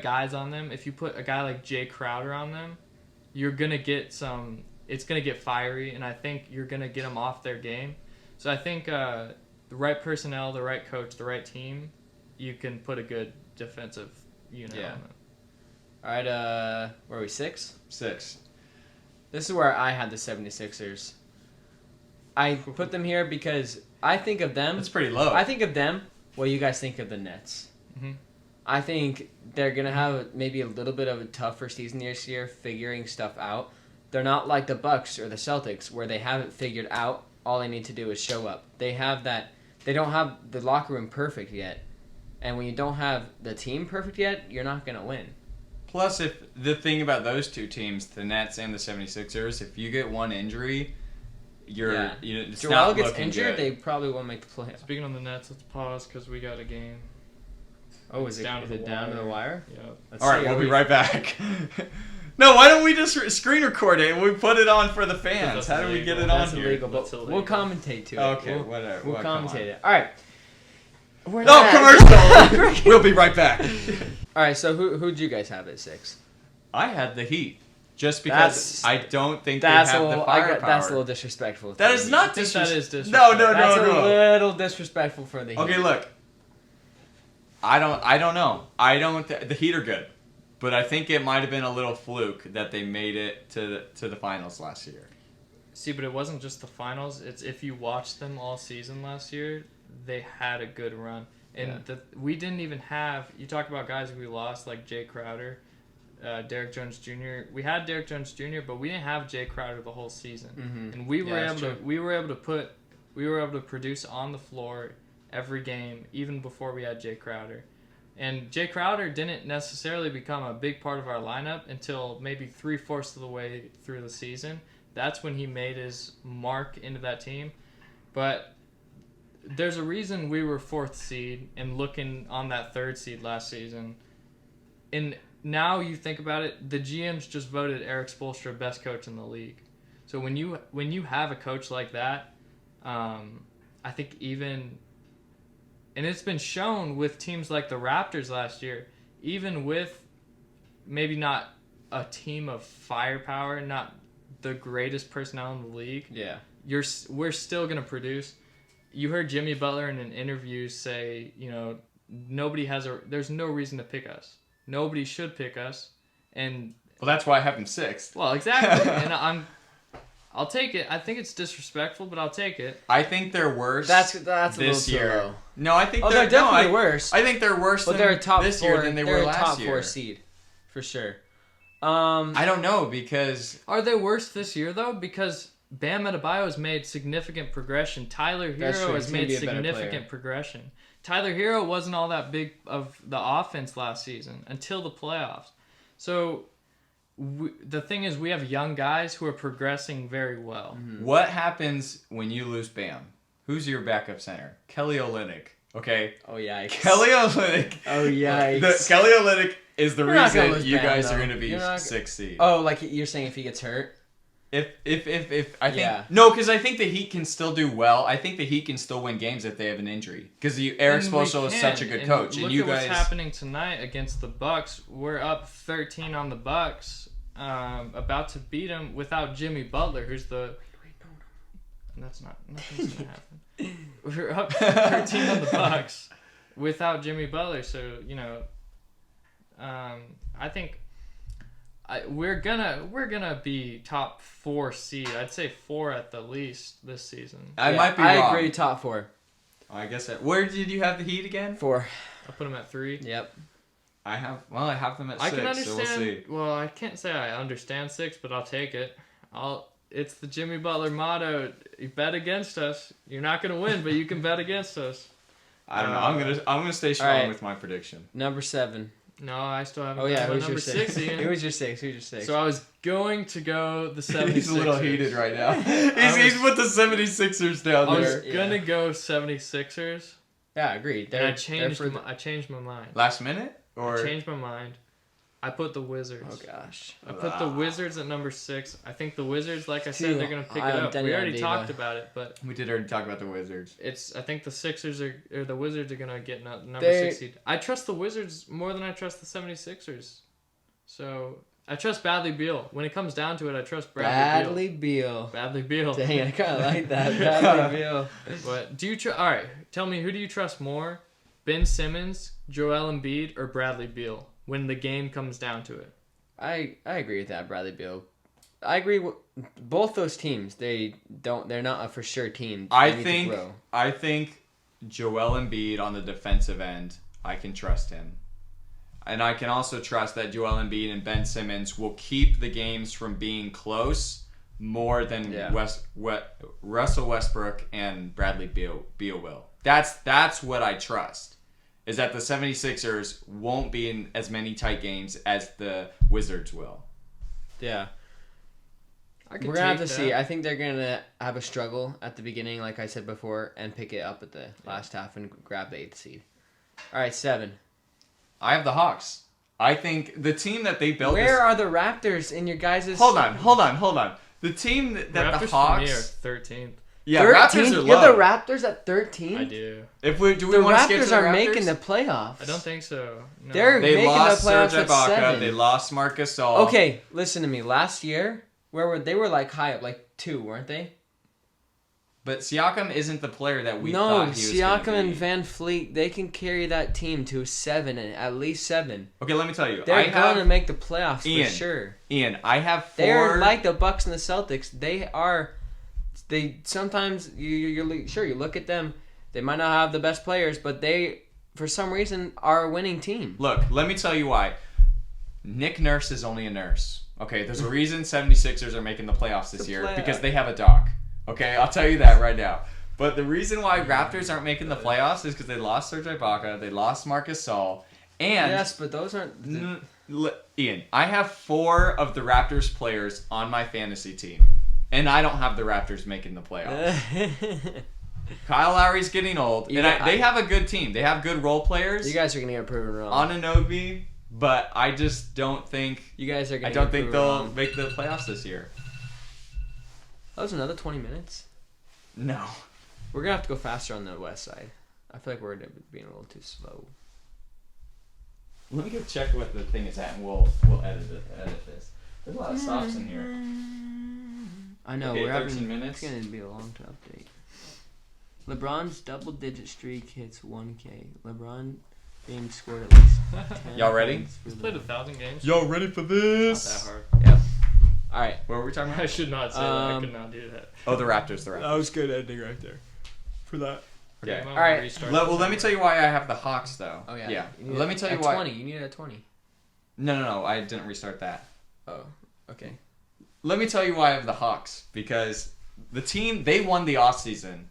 guys on them. If you put a guy like Jay Crowder on them, you're gonna get it's gonna get fiery, and I think you're gonna get them off their game. So I think the right personnel, the right coach, the right team, you can put a good defensive unit on them. All right, where are we? 6? 6. This is where I had the 76ers. I put them here because I think of them. That's pretty low. I think of them. What you guys think of the Nets? I think they're going to have maybe a little bit of a tougher season this year figuring stuff out. They're not like the Bucks or the Celtics where they haven't figured out. All they need to do is show up. They don't have the locker room perfect yet. And when you don't have the team perfect yet, you're not going to win. Plus, if the thing about those 2 teams, the Nets and the 76ers, if you get one injury, it's Joel not gets looking injured, good. they probably won't make the playoffs. Speaking on the Nets, let's pause because we got a game. Oh, is it down to the wire? Yeah. All right, we'll be right back. No, why don't we just screen record it and we put it on for the fans? How do we get it on here? Illegal, but we'll commentate to it. Okay, whatever. We'll commentate it. All right. Commercial! We'll be right back. All right, so who'd you guys have at 6? I had the Heat. Just because I don't think they have the firepower. That's a little disrespectful. That is not disrespectful. That is disrespectful. No. That's a little disrespectful for the Heat. Okay, look. I don't know. The Heat are good, but I think it might have been a little fluke that they made it to the finals last year. See, but it wasn't just the finals. It's if you watched them all season last year, they had a good run, and we didn't even have. You talk about guys we lost like Jay Crowder, Derek Jones Jr. We had Derek Jones Jr., but we didn't have Jay Crowder the whole season, and we were able to produce on the floor every game, even before we had Jay Crowder. And Jay Crowder didn't necessarily become a big part of our lineup until maybe 3/4 of the way through the season. That's when he made his mark into that team. But there's a reason we were 4th seed and looking on that 3rd seed last season. And now you think about it, the GMs just voted Eric Spoelstra best coach in the league. So when you have a coach like that, I think even... And it's been shown with teams like the Raptors last year, even with maybe not a team of firepower, not the greatest personnel in the league. Yeah. We're still going to produce. You heard Jimmy Butler in an interview say, there's no reason to pick us. Nobody should pick us, and Well, that's why I have them 6th. well, exactly, and I'll take it. I think it's disrespectful, but I'll take it. I think they're worse. That's a this little too year. low. No, I think They're definitely worse. I think they're worse But than they're a top this 4, year than they were last top year. 4 seed, for sure. I don't know because Are they worse this year though? Because Bam Adebayo has made significant progression. Tyler That's Hero true. has He's gonna made be a better player. significant progression. Tyler Hero wasn't all that big of the offense last season until the playoffs. So the thing is, we have young guys who are progressing very well. what happens when you lose Bam? Who's your backup center? Kelly Olynyk. Okay. Oh yikes. Kelly Olynyk. Oh yikes. Kelly Olynyk is the You're not gonna reason lose you Bam, guys are though. going to be You're not- 6th seed. Oh, like you're saying if he gets hurt? If I think Yeah. no, because I think the Heat can still do well. I think the Heat can still win games if they have an injury. Because Eric And we Spoelstra is can. such a good coach, Look and you at guys. what's happening tonight against the Bucks. We're up 13 on the Bucks, about to beat them without Jimmy Butler, who's the. Nothing's gonna happen. We're up 13 on the Bucks without Jimmy Butler, so I think. We're gonna be top 4 seed. I'd say 4 at the least this season. I might be wrong. I agree, top 4. I guess. Where did you have the Heat again? 4. I put them at 3. Yep. I have them at 6. I can understand. So we'll see. Well, I can't say I understand 6, but I'll take it. It's the Jimmy Butler motto. You bet against us. You're not gonna win, but you can bet against us. I don't know. I'm gonna stay strong Alright. with my prediction. Number 7. No, I still haven't. Oh yeah, done who's my your number 6 6? Ian. Who was your 6? Who's your 6? So I was going to go the 76ers. He's a little heated right now. He's put the 76ers down I there. was gonna go 76ers, yeah, agreed. and I changed my mind. Last minute or I changed my mind. I put the Wizards. Oh gosh. I put the Wizards at number 6. I think the Wizards, like I said, Dude, they're gonna pick it I'm up. done We on already Diva. talked about it, but we did already talk about the Wizards. I think the Sixers or the Wizards are gonna get number They- 6 seed. I trust the Wizards more than I trust the 76ers. So I trust Bradley Beal. When it comes down to it, I trust Bradley Beal. Bradley Beal. Dang, I kind of like that. Bradley Beal. But do you all right? Tell me, who do you trust more, Ben Simmons, Joel Embiid, or Bradley Beal when the game comes down to it? I agree with that, Bradley Beal. I agree with both those teams. They're not a for sure team. They need to grow. I think Joel Embiid on the defensive end, I can trust him. And I can also trust that Joel Embiid and Ben Simmons will keep the games from being close more than Russell Westbrook and Bradley Beal will. That's what I trust. Is that the 76ers won't be in as many tight games as the Wizards will. Yeah. I could We're going to have to take see. that. I think they're going to have a struggle at the beginning, like I said before, and pick it up at the last half and grab the 8th seed. All right, 7. I have the Hawks. I think the team that they built. Where are the Raptors in your guys'... Hold on. The team that Raptors the Hawks. for me are 13th. Yeah, 13? Raptors are You low. have the Raptors at 13? I do. If we The want to skip to Raptors the are Raptors? making the playoffs. I don't think so. No. They're They making lost the playoffs Serge at Ibaka. 7. They lost Marc Gasol. Okay, listen to me. Last year, they were like high up, like 2, weren't they? But Siakam isn't the player that we No, thought he was Siakam gonna be. and Van Fleet, they can carry that team to 7, and at least 7. Okay, let me tell you. They're going to make the playoffs Ian, for sure. Ian, I have 4. They're like the Bucks and the Celtics. They sometimes you look at them. They might not have the best players, but they for some reason are a winning team. Look, let me tell you why. Nick Nurse is only a nurse. Okay, there's a reason 76ers are making the playoffs this year because they have a doc. Okay, I'll tell you that right now. But the reason why Raptors aren't making the playoffs is because they lost Serge Ibaka, they lost Marc Gasol, and Yes, but those aren't. Ian, I have 4 of the Raptors players on my fantasy team, and I don't have the Raptors making the playoffs. Kyle Lowry's getting old, and they have a good team. They have good role players. You guys are gonna get proven wrong. Anunoby, but I just don't think. You guys are gonna. I don't get think proven they'll wrong. make the playoffs this year. That was another 20 minutes. No. We're gonna have to go faster on the west side. I feel like we're being a little too slow. Let me go check what the thing is at, and we'll edit this. There's a lot of stops in here. I know, Okay, we're 13 having. minutes. It's gonna be a long update. LeBron's double-digit streak hits 1K. LeBron being scored at least 10 Y'all ready? points for He's the- played 1,000 games. Y'all ready for Not this? that hard. Yeah. All right. What were we talking I about? should not say that. I could not do that. Oh, the Raptors. was good ending right there. For that. Okay. I'm All gonna right. restart Well, this. let me tell you why I have the Hawks, though. Oh yeah. Yeah. You need Let me tell you at why. 20. You need it at 20. No. I didn't restart that. Oh. Okay. Let me tell you why I have the Hawks. Because the team, they won the offseason.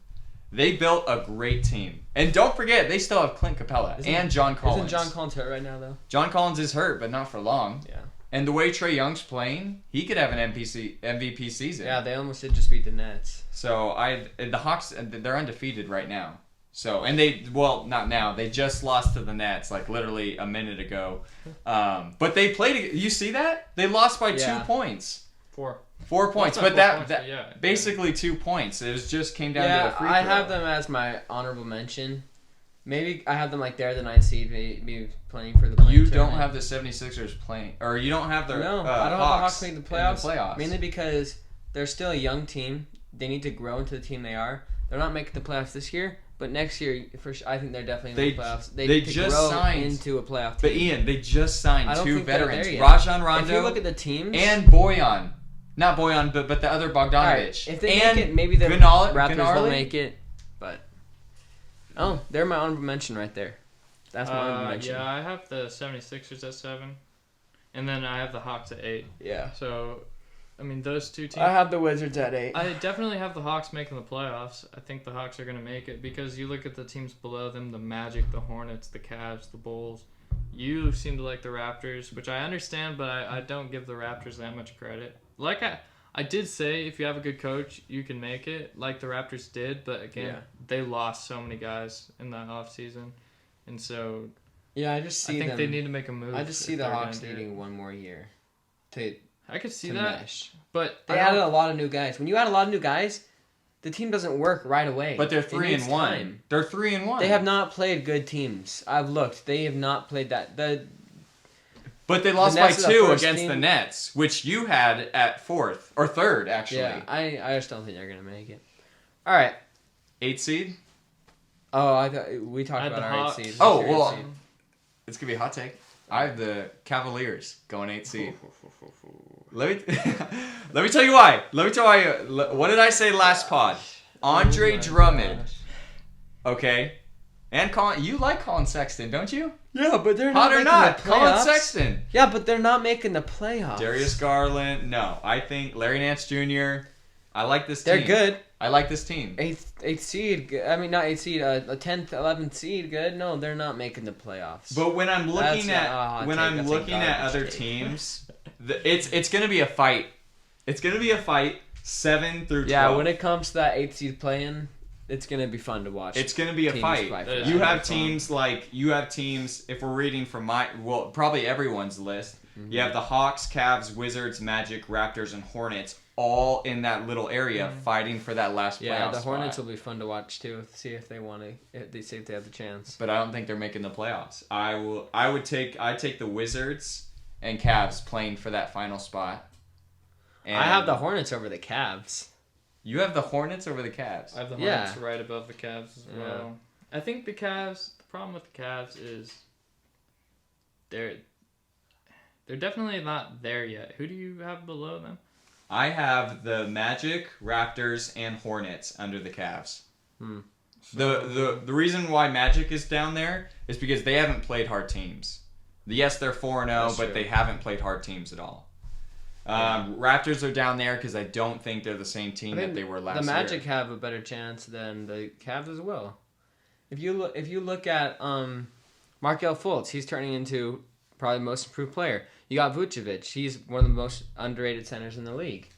They built a great team. And don't forget, they still have Clint Capella and John Collins. Isn't John Collins hurt right now though? John Collins is hurt, but not for long. Yeah. And the way Trae Young's playing, he could have an MVP season. Yeah, they almost did just beat the Nets. So the Hawks, they're undefeated right now. So, and not now. They just lost to the Nets like literally a minute ago. But they played. You see that? They lost by 2 points. 4. 4 points, Well, but it's not 4 that points, but yeah. basically 2 points. It was just came down to a free throw. I have them as my honorable mention. Maybe I have them like they're the 9th seed, maybe playing for the. You don't have the 76ers playing, or you don't have the No, I don't have the Hawks making the playoffs. Mainly because they're still a young team. They need to grow into the team they are. They're not making the playoffs this year, but next year, I think they're definitely in the playoffs. They need to just grow signed into a playoff team. But Ian, they just signed I don't 2 think they're veterans, there yet. Rajon Rondo. If you look at the teams and Bojan. Not Bojan, but the other Bogdanovic. Alright, if they and make it, maybe the Gunnar- Raptors Gunnar- will make it. But they're my honorable mention right there. That's my honorable mention. Yeah, I have the 76ers at 7. And then I have the Hawks at 8. Yeah. So, I mean, those two teams. I have the Wizards at 8. I definitely have the Hawks making the playoffs. I think the Hawks are going to make it because you look at the teams below them, the Magic, the Hornets, the Cavs, the Bulls. You seem to like the Raptors, which I understand, but I don't give the Raptors that much credit. Like I did say, if you have a good coach, you can make it, like the Raptors did. But again, they lost so many guys in that offseason. And so Yeah, I just see I think them. they need to make a move. I just see if the they're Hawks gonna do it. needing one more year to I could see to that, mesh. but They added a lot of new guys. When you add a lot of new guys, the team doesn't work right away. But they're It 3-1. needs time. They're 3-1. They have not played good teams. I've looked. They have not played that. But they lost The by Nets are the 2 first against team. the Nets, which you had at 4th or 3rd actually. Yeah, I just don't think they're gonna make it. All right. 8 seed. Oh, I thought we talked I had about the our 8 Hawks. seed. Oh, What's your well, 8 seed? It's gonna be a hot take. I have the Cavaliers going 8 seed. Let me tell you why. What did I say last pod? Andre Drummond. Okay. And Colin, you like Colin Sexton, don't you? Yeah, but they're Hot not or making not, the Colin playoffs. Sexton. Yeah, but they're not making the playoffs. Darius Garland. No, I think Larry Nance Jr. I like this team. They're good. I like this team. Eighth seed. I mean, not 8th seed. A 10th, 11th seed. Good. No, they're not making the playoffs. But when I'm looking That's at a looking at garbage other take. teams, it's gonna be a fight. It's gonna be a fight. 7 through 12. Yeah, when it comes to that 8th seed playing, it's gonna be fun to watch. It's gonna be a teams fight. fight for You that. You have teams. If we're reading from probably everyone's list, you have the Hawks, Cavs, Wizards, Magic, Raptors, and Hornets all in that little area fighting for that last playoff Yeah, the Hornets spot. will be fun to watch too. See if they want to. See if they have the chance. But I don't think they're making the playoffs. I'd take the Wizards and Cavs playing for that final spot. And I have the Hornets over the Cavs. You have the Hornets over the Cavs. I have the Yeah. Hornets right above the Cavs as well. I think the Cavs. The problem with the Cavs is they're definitely not there yet. Who do you have below them? I have the Magic, Raptors, and Hornets under the Cavs. The reason why Magic is down there is because they haven't played hard teams. Yes, they're 4-0, That's but true. they haven't played hard teams at all. Raptors are down there because I don't think they're the same team that they were last year. The Magic have a better chance than the Cavs as well. If you look at Markelle Fultz, he's turning into probably the most improved player. You got Vucevic, he's one of the most underrated centers in the league.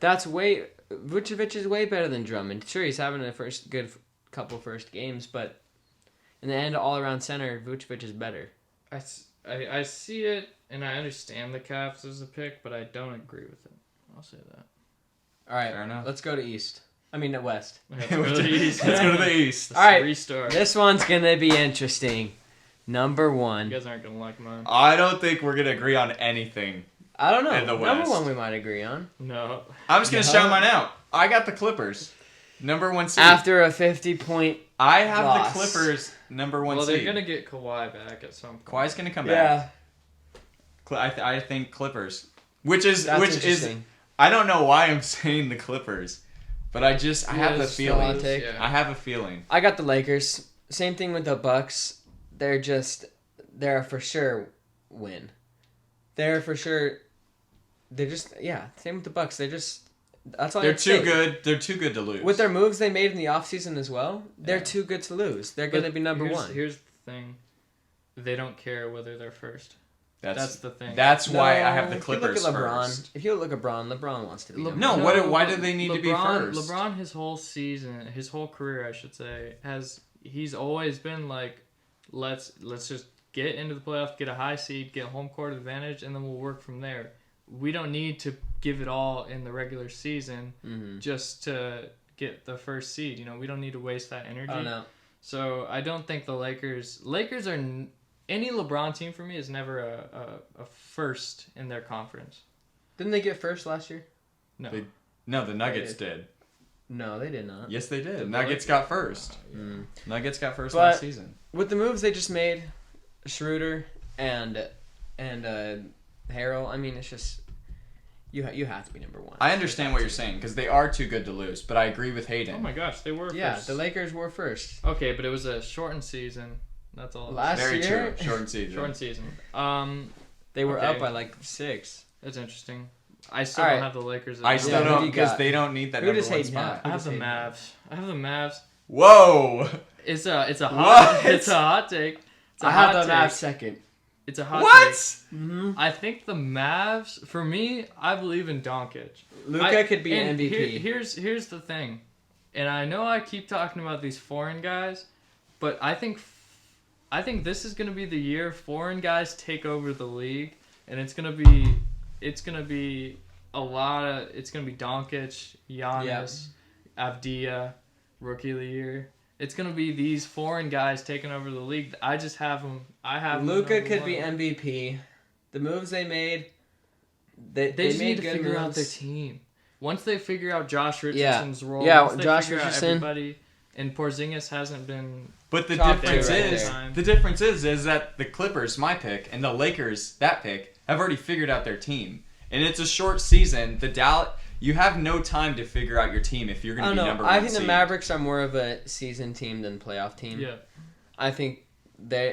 Vucevic is way better than Drummond. Sure, he's having a good couple first games, but in the end, all around center, Vucevic is better. I see it, and I understand the Cavs as a pick, but I don't agree with it. I'll say that. All right, Fair enough. let's go to East. I mean, West. Let's go to the East. Let's go to the East. All right, Restart. this one's gonna be interesting. Number one. You guys aren't gonna like mine. I don't think we're going to agree on anything. I don't know. In the Number West. one we might agree on. No. I'm just going to No. shout mine out. I got the Clippers. Number 1 seed. After a 50-point I have loss. the Clippers number 1 Well, seed. they're gonna get Kawhi back at some point. Kawhi's gonna come back. I think Clippers, which is I don't know why I'm saying the Clippers, but I have the feeling. Yeah. I have a feeling. I got the Lakers. Same thing with the Bucks. They're a for sure win. They're for sure. They're just Same with the Bucks. That's all. They're too good. They're too good to lose. With their moves they made in the offseason as well, they're too good to lose. They're going to be number one. Here's the thing. They don't care whether they're first. That's the thing. That's why I have the Clippers if you look at LeBron, first. If you look at LeBron wants to be number No, one. why do they need to be first? LeBron, his whole season, his whole career, I should say, he's always been like, let's just get into the playoffs, get a high seed, get home court advantage, and then we'll work from there. We don't need to give it all in the regular season just to get the first seed. We don't need to waste that energy. Oh, no. So I don't think the Lakers are any LeBron team for me is never a first in their conference. Didn't they get first last year? No. No, the Nuggets did. No, they did not. Yes, they did. The Nuggets got first. Nuggets got first But last season. With the moves they just made, Schroeder and Harrell, I mean, it's just you have to be number one. I understand what you're saying because they are too good to lose, but I agree with Hayden. Oh my gosh, they were first. The Lakers were first. Okay, but it was a shortened season. That's all. Very year, true. Shortened season. Shortened season. They were up by like 6. That's interesting. I still don't have the Lakers. I still don't because they don't need that number one spot. I have the Mavs. Whoa! It's a hot take. I have the Mavs second. It's a hot take. Mm-hmm. I think the Mavs. For me, I believe in Doncic. Luka could be an MVP. Here's the thing, and I know I keep talking about these foreign guys, but I think this is gonna be the year foreign guys take over the league, and it's gonna be a lot of. It's gonna be Doncic, Giannis, Avdija, Rookie of the Year. It's gonna be these foreign guys taking over the league. I just have them. Luka could be MVP. The moves they made, they just made need to good figure out moves. their team. Once they figure out Josh Richardson's role, Josh Josh Richardson, everybody, and Porzingis hasn't been. But the top difference two is that the Clippers, my pick, and the Lakers, that pick, have already figured out their team, and it's a short season. You have no time to figure out your team if you're going to be number one. I think the Mavericks are more of a season team than playoff team. Yeah. I think they're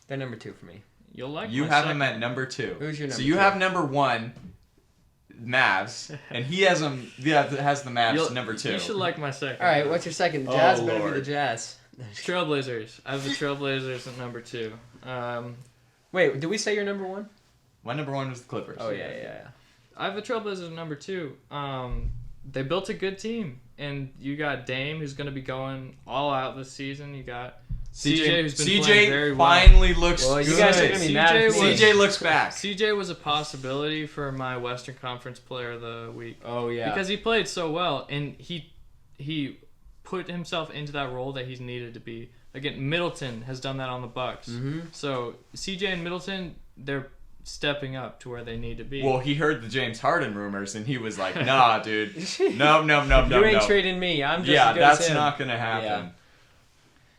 number 2 for me. You have them at number 2. Who's your number 2? So you have number 1, Mavs, and he has them. Has the Mavs number 2. You should like my second. All right, what's your second? The Jazz better Lord. be the Jazz. Trailblazers. I have the Trailblazers at number 2. Wait, did we say your number 1? My number 1 was the Clippers. Oh yeah. I have the Trailblazers at number 2. They built a good team, and you got Dame, who's going to be going all out this season. You got CJ, who's been playing very well. finally looks good. You guys are going to be mad at me. CJ looks back. CJ was a possibility for my Western Conference Player of the Week. Oh yeah, because he played so well, and he put himself into that role that he's needed to be. Again, Middleton has done that on the Bucks. Mm-hmm. So CJ and Middleton, they're stepping up to where they need to be. Well, he heard the James Harden rumors, and he was like, "Nah, dude, no, you ain't trading me. I'm just as good that's as him." not gonna happen."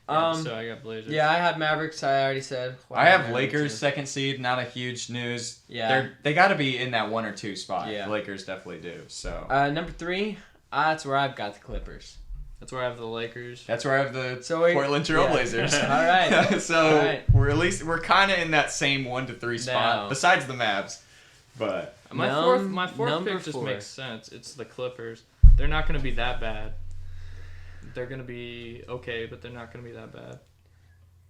So I got Blazers. Yeah, I have Mavericks. I already said. I have Lakers second seed. Not a huge news. Yeah, they got to be in that 1 or 2 spot. Yeah, the Lakers definitely do. So number 3, that's where I've got the Clippers. That's where I have the Lakers. That's where I have the Portland Trailblazers. Yeah. All right. So we're kind of in that same 1 to 3 spot, besides the Mavs. But my fourth pick just makes sense. It's the Clippers. They're not going to be that bad. They're going to be okay, but they're not going to be that bad.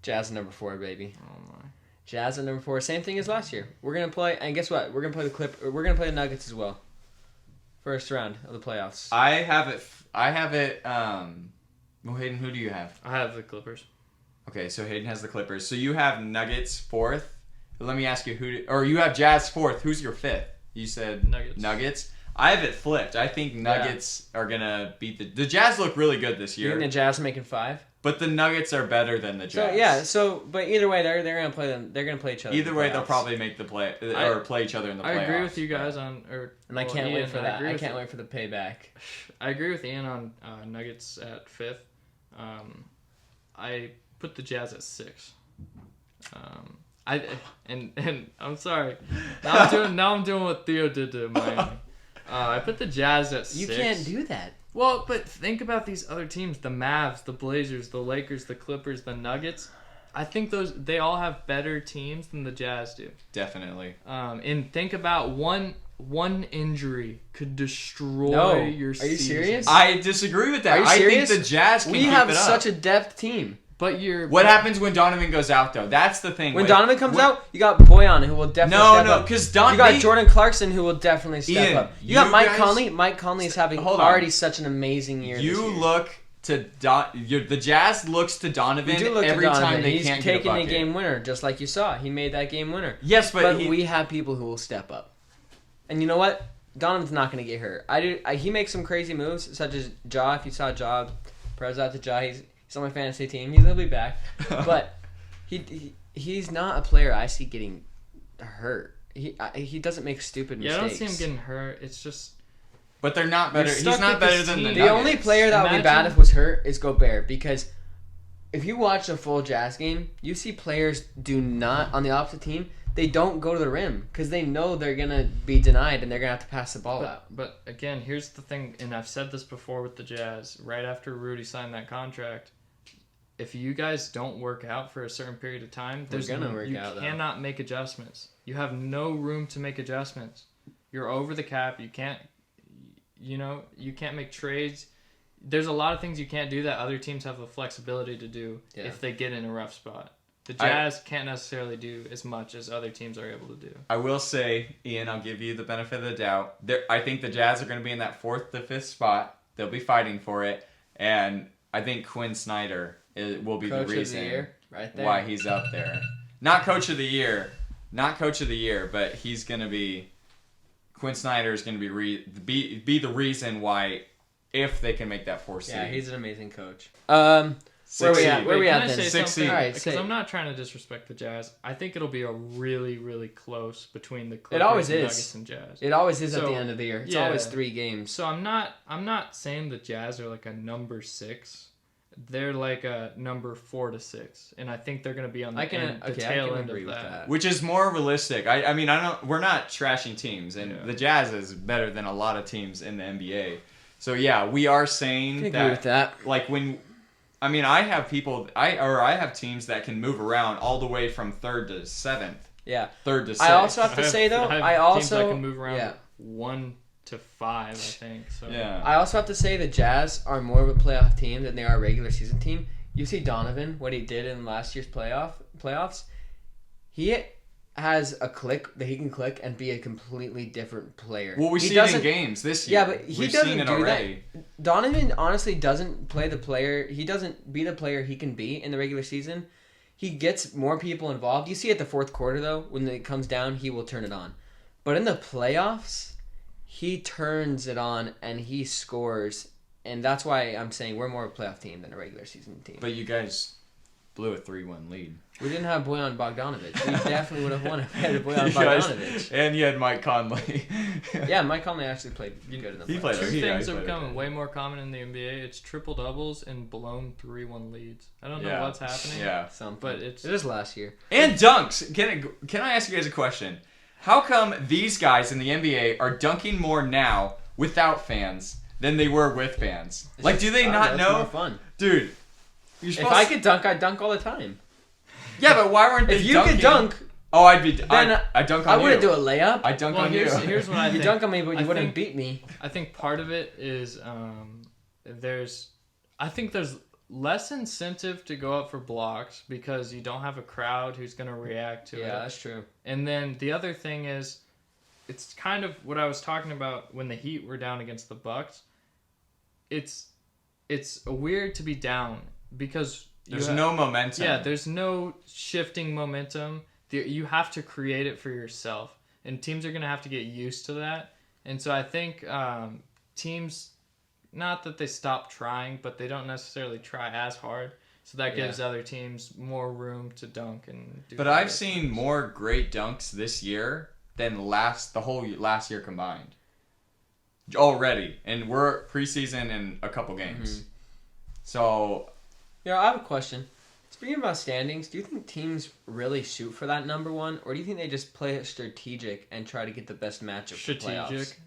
Jazz at number 4, baby. Oh my. Jazz at number 4. Same thing as last year. We're gonna play, and guess what? We're gonna play We're gonna play the Nuggets as well. First round of the playoffs. I have it. Well, Hayden, who do you have? I have the Clippers. Okay, so Hayden has the Clippers. So you have Nuggets 4th. Let me ask you or you have Jazz 4th. Who's your 5th? You said Nuggets. I have it flipped. I think Nuggets are gonna beat the Jazz. Look really good this year. You think the Jazz are making 5? But the Nuggets are better than the Jazz. But either way, they're gonna play them. They're gonna play each other. Either way, they'll probably make the play or play each other in the playoffs. I agree with you guys and I can't wait for that. I can't wait for the payback. I agree with Ian on Nuggets at 5th. I put the Jazz at 6. And I'm sorry. Now I'm doing what Theo did to Miami. I put the Jazz at 6. You can't do that. Well, but think about these other teams: the Mavs, the Blazers, the Lakers, the Clippers, the Nuggets. I think they all have better teams than the Jazz do. Definitely. And think about one injury could destroy your season. Are you serious? I disagree with that. Are you serious? I think the Jazz can We keep have it up. such a depth team. But What happens when Donovan goes out, though? That's the thing. When Donovan comes out, you got Boyan, who will definitely step up. because You got Jordan Clarkson, who will definitely step Ian, up. You got Mike guys- Conley. Mike Conley is having already such an amazing year. You this year. look to the Jazz looks to Donovan We do look every to Donovan. time they He's can't get a taking a bucket. game winner, just like you saw. He made that game winner. Yes, but we have people who will step up. And you know what? Donovan's not going to get hurt. He makes some crazy moves, such as Ja. If you saw Ja, prayers out to Ja. He's on my fantasy team. He'll be back. But he's not a player I see getting hurt. He doesn't make stupid mistakes. I don't see him getting hurt. It's just... But they're not better. You're He's stuck not with better this than the team. The Nuggets. only player that would be bad Imagine- if was hurt is Gobert, because if you watch a full Jazz game, you see players do not, on the opposite team, they don't go to the rim because they know they're going to be denied and they're going to have to pass the ball out. But again, here's the thing, and I've said this before with the Jazz, right after Rudy signed that contract, if you guys don't work out for a certain period of time, We're gonna work you out, though. cannot make adjustments. You have no room to make adjustments. You're over the cap. You can't make trades. There's a lot of things you can't do that other teams have the flexibility to do if they get in a rough spot. The Jazz can't necessarily do as much as other teams are able to do. I will say, Ian, I'll give you the benefit of the doubt. I think the Jazz are going to be in that 4th to 5th spot. They'll be fighting for it. And I think Quinn Snyder will be Coach the of reason the year, right there. why he's up there. Not Coach of the Year. Not Coach of the Year, but he's going to be... Quinn Snyder is going to be the reason why, if they can make that 4th seed. Yeah, he's an amazing coach. Where we at? Where we Can at I then? say 6 something? seed. All right, Because say I'm not trying to disrespect the Jazz. I think it'll be a really, really close between the It always Clippers, is. Nuggets, and Jazz. It always is at So, the end of the year. It's yeah. always 3 games. So I'm not saying the Jazz are like a number 6. They're like a number 4 to 6, and I think they're going to be on the tail end of that. Which is more realistic. I mean, we're not trashing teams, and the Jazz is better than a lot of teams in the NBA. So yeah, we are saying I can agree with that. Like I have teams that can move around all the way from 3rd to 7th. Yeah. 3rd to 6th. I also have to say though, teams that can move around 1 to 5, I think. So Yeah. I also have to say the Jazz are more of a playoff team than they are a regular season team. You see Donovan, what he did in last year's playoffs. He has a click that he can click and be a completely different player. Well, we see it in games this year. Yeah, but he We've doesn't seen it do already. that. Donovan honestly doesn't play the player. He doesn't be the player he can be in the regular season. He gets more people involved. You see at the 4th quarter, though, when it comes down, he will turn it on. But in the playoffs, he turns it on and he scores. And that's why I'm saying we're more of a playoff team than a regular season team. But you guys blew a 3-1 lead. We didn't have Bojan Bogdanovic. We definitely would have won if we had Bojan Bogdanovic. And you had Mike Conley. Yeah, Mike Conley actually played good in the playoffs. He played. Two He things are played becoming okay. way more common in the NBA. It's triple doubles and blown 3-1 leads. I don't know what's happening. Yeah. But it's It was last year. And dunks. Can I ask you guys a question? How come these guys in the NBA are dunking more now without fans than they were with fans? Like, do they not know? It's more fun. Dude, If I could dunk, I'd dunk all the time. Yeah, but why weren't they If you dunking? could dunk, Oh, I'd dunk on I you. wouldn't do a layup. I'd dunk well, on you. here's what I You think. dunk on me, but you I wouldn't think- beat me. I think part of it is there's less incentive to go up for blocks because you don't have a crowd who's going to react to it. Yeah, that's true. And then the other thing is, it's kind of what I was talking about when the Heat were down against the Bucks. It's weird to be down because There's no momentum. Yeah, there's no shifting momentum. You have to create it for yourself, and teams are going to have to get used to that. And so I think teams, not that they stop trying, but they don't necessarily try as hard. So that gives other teams more room to dunk and do. But I've seen more great dunks this year than the whole last year combined. Already, and we're preseason in a couple games. Mm-hmm. So Yeah, I have a question. Speaking about standings, do you think teams really shoot for that number one, or do you think they just play it strategic and try to get the best matchup for playoffs? Strategic.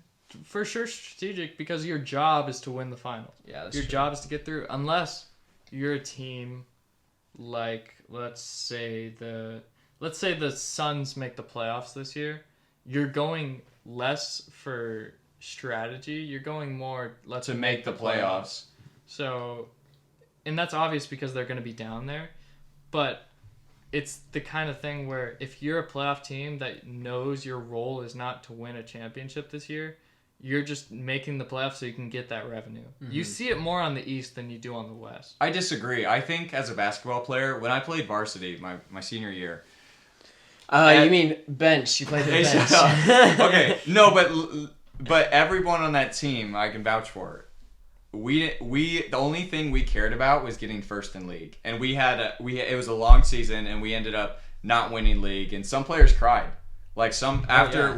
For sure strategic, because your job is to win the finals. Yeah, that's your true. job is to get through, unless you're a team like let's say the Suns make the playoffs this year. You're going less for strategy. You're going more to make the playoffs. So, and that's obvious because they're going to be down there, but it's the kind of thing where if you're a playoff team that knows your role is not to win a championship this year, you're just making the playoffs so you can get that revenue. Mm-hmm. You see it more on the East than you do on the West. I disagree. I think as a basketball player, when I played varsity my senior year. You mean bench? You played the bench. Okay, no, but everyone on that team I can vouch for. We the only thing we cared about was getting first in league, and it was a long season, and we ended up not winning league, and some players cried. Like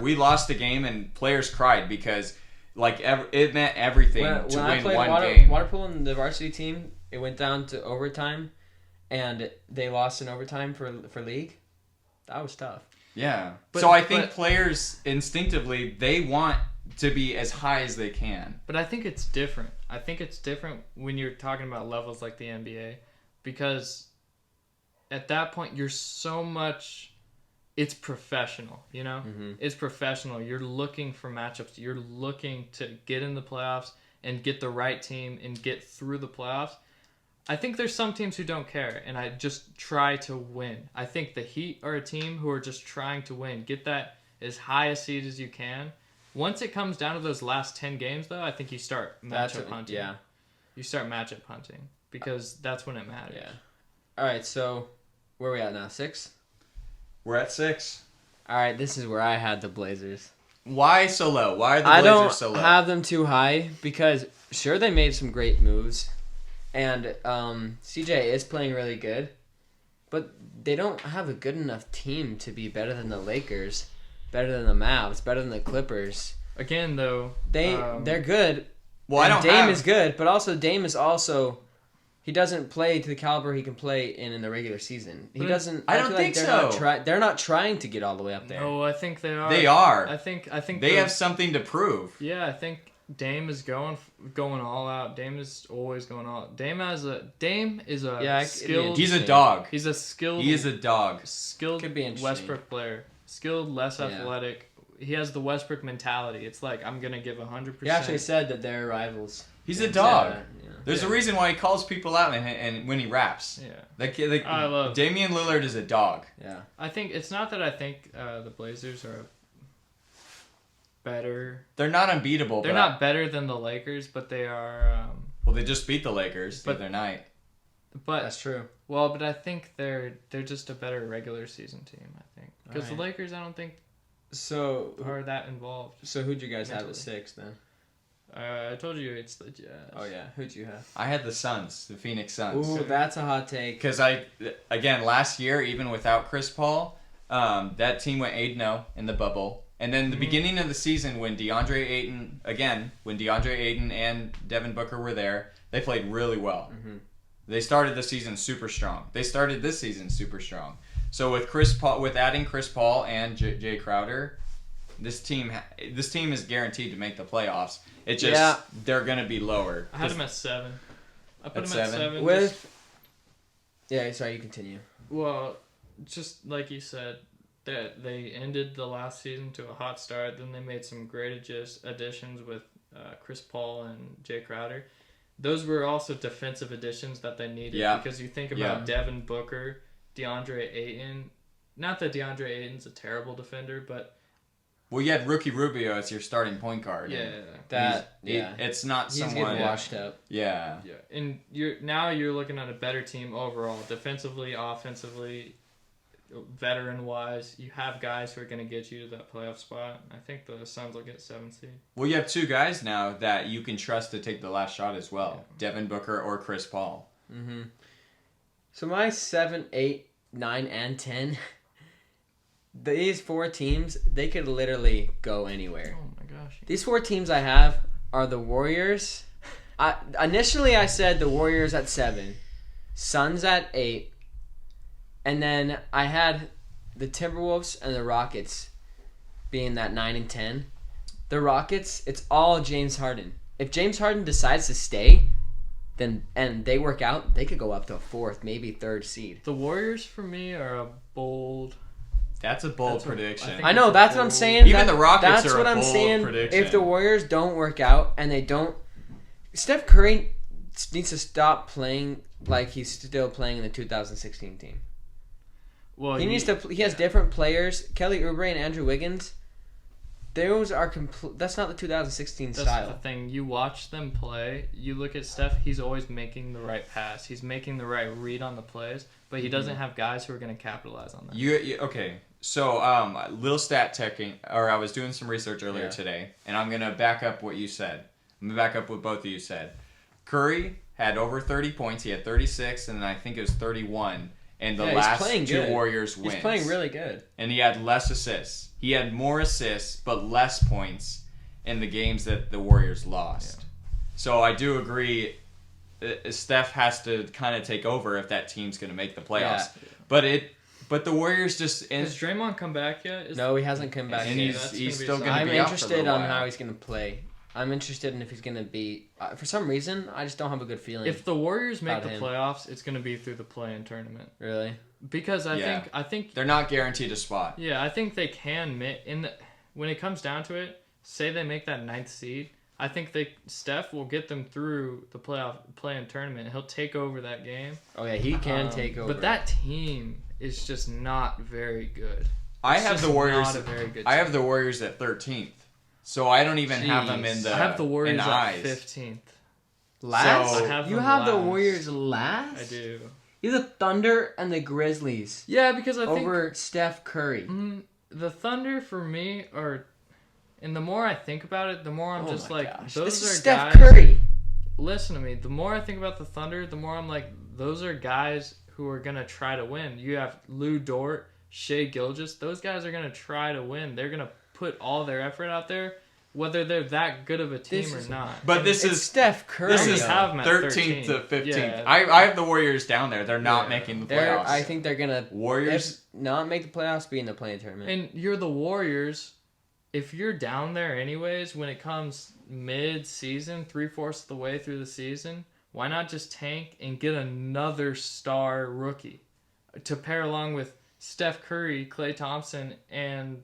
we lost the game, and players cried because it meant everything to win one game. Water polo and the varsity team, it went down to overtime, and they lost in overtime for league. That was tough. Yeah. So I think players instinctively they want to be as high as they can. But I think it's different. I think it's different when you're talking about levels like the NBA, because at that point you're so much. It's professional, you know? Mm-hmm. It's professional. You're looking for matchups. You're looking to get in the playoffs and get the right team and get through the playoffs. I think there's some teams who don't care, and I just try to win. I think the Heat are a team who are just trying to win. Get that as high a seed as you can. Once it comes down to those last 10 games, though, I think you start matchup hunting. Yeah. You start matchup hunting because that's when it matters. Yeah. All right, so where are we at now? 6? We're at 6. All right, this is where I had the Blazers. Why so low? Why are the Blazers so low? I don't have them too high because, sure, they made some great moves. And CJ is playing really good. But they don't have a good enough team to be better than the Lakers, better than the Mavs, better than the Clippers. Again, though, they're good. Well, Dame is good, but also Dame is also... He doesn't play to the caliber he can play in the regular season. He doesn't. I don't think so. They're not trying to get all the way up there. No, I think they are. They are. I think they have something to prove. Yeah, I think Dame is going all out. Dame is always going all out. Dame is a skilled. He's a dog. He's a skilled. He is a dog. Skilled Could be Westbrook player. Skilled, less athletic. He has the Westbrook mentality. It's like I'm gonna give 100%. He actually said that they're rivals. He's a dog. There's a reason why he calls people out and when he raps. Yeah. I love Damian Lillard is a dog. Yeah. I think it's not that I think the Blazers are better. They're not unbeatable. They're not better than the Lakers, but they are. Well, they just beat the Lakers the other night. But that's true. Well, but I think they're just a better regular season team. I think because the Lakers, I don't think are that involved. So who'd you guys have at 6 then? I told you it's the Jazz. Oh yeah, who'd you have? I had the Suns, the Phoenix Suns. Ooh, that's a hot take. Because last year, even without Chris Paul, that team went 8-0 in the bubble. And then the beginning of the season, when DeAndre Ayton and Devin Booker were there, they played really well. Mm-hmm. They started the season super strong. They started this season super strong. So with adding Chris Paul and Jay Crowder, this team is guaranteed to make the playoffs. It just they're gonna be lower. I had them at 7. I put them at 7. Sorry, you continue. Well, just like you said, that they ended the last season to a hot start. Then they made some great additions with Chris Paul and Jay Crowder. Those were also defensive additions that they needed because you think about Devin Booker, DeAndre Ayton. Not that DeAndre Ayton's a terrible defender, but well, you had Ricky Rubio as your starting point guard. Yeah, it's not he's someone getting washed up. Yeah, and you're looking at a better team overall, defensively, offensively, veteran wise. You have guys who are going to get you to that playoff spot. I think the Suns will get 7 seed. Well, you have 2 guys now that you can trust to take the last shot as well: Devin Booker or Chris Paul. Mm-hmm. So my 7, 8, 9, and 10. These 4 teams, they could literally go anywhere. Oh my gosh. These 4 teams I have are the Warriors. Initially I said the Warriors at 7. Suns at 8, and then I had the Timberwolves and the Rockets being that 9 and 10. The Rockets, it's all James Harden. If James Harden decides to stay, then and they work out, they could go up to a 4th, maybe 3rd seed. The Warriors for me are a bold. That's a bold prediction. I know, that's what I'm saying. Even the Rockets that's are what a I'm bold saying. prediction. If the Warriors don't work out and they don't, Steph Curry needs to stop playing like he's still playing in the 2016 team. Well, He needs to. He has different players. Kelly Oubre and Andrew Wiggins. Those are that's not the 2016 That's style. the thing. You watch them play. You look at Steph. He's always making the right pass. He's making the right read on the plays, but he doesn't have guys who are going to capitalize on that. You okay? So little stat checking, or I was doing some research earlier today, and I'm gonna back up what you said. I'm gonna back up what both of you said. Curry had over 30 points. He had 36, and then I think it was 31. And the last two Warriors wins. He's playing really good. And he had less assists. He had more assists, but less points in the games that the Warriors lost. Yeah. So I do agree, Steph has to kind of take over if that team's going to make the playoffs. Yeah. But the Warriors just... Has Draymond come back yet? No, he hasn't come back yet. And he's still going to be out for a little while. I'm interested on how he's going to play. I'm interested in if he's going to be... for some reason, I just don't have a good feeling. If the Warriors make the playoffs, it's going to be through the play-in tournament. Really? Because I think they're not guaranteed a spot. Yeah, I think they can when it comes down to it, say they make that 9th seed, I think Steph will get them through the play-in tournament. He'll take over that game. Oh yeah, he can take over. But that team is just not very good. I have the Warriors. Not a very good team. I have the Warriors at 13th. So I don't even have them in the. I have the Warriors at 15th. Last? So you have the Warriors last? I do. You have the Thunder and the Grizzlies. Yeah, because I think over Steph Curry. The Thunder for me are, and the more I think about it, the more I'm just like, gosh. Those this are is Steph guys. Curry. Listen to me. The more I think about the Thunder, the more I'm like, those are guys who are gonna try to win. You have Lou Dort, Shai Gilgeous. Those guys are gonna try to win. They're gonna put all their effort out there, whether they're that good of a team or not. But this is Steph Curry. This is 13th to 15th. Yeah. I have the Warriors down there. They're not making the playoffs. I think they're gonna Warriors not make the playoffs, be in the play-in tournament. And you're the Warriors. If you're down there anyways, when it comes mid-season, 3/4 of the way through the season, why not just tank and get another star rookie to pair along with Steph Curry, Klay Thompson, and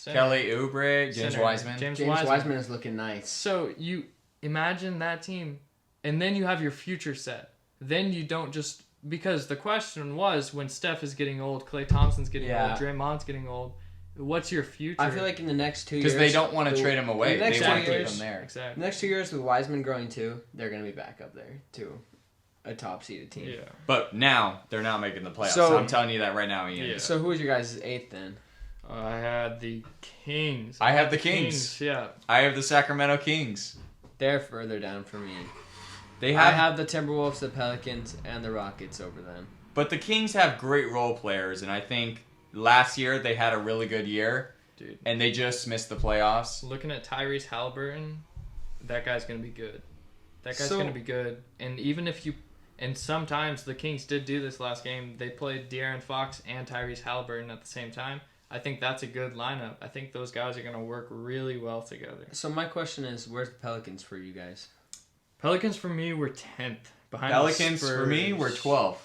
Kelly Oubre, James Wiseman. James Wiseman is looking nice. So you imagine that team, and then you have your future set. Then you don't just... Because the question was, when Steph is getting old, Klay Thompson's getting old, Draymond's getting old, what's your future? I feel like in the next 2 years... Because they don't want to trade him away. They want to keep him there. Exactly. The next 2 years with Wiseman growing too, they're going to be back up there too. A top-seeded team. Yeah. But now, they're not making the playoffs. So I'm telling you that right now, Ian. Yeah. So who was your guys' 8th then? I had the Kings. I have the Kings. Yeah. I have the Sacramento Kings. They're further down for me. I have the Timberwolves, the Pelicans, and the Rockets over them. But the Kings have great role players, and I think last year they had a really good year. Dude. And they just missed the playoffs. Looking at Tyrese Halliburton, that guy's going to be good. That guy's going to be good. And even if you... And sometimes the Kings did do this last game. They played De'Aaron Fox and Tyrese Halliburton at the same time. I think that's a good lineup. I think those guys are going to work really well together. So my question is, where's the Pelicans for you guys? Pelicans for me were 10th behind Pelicans the Spurs. For me were 12th.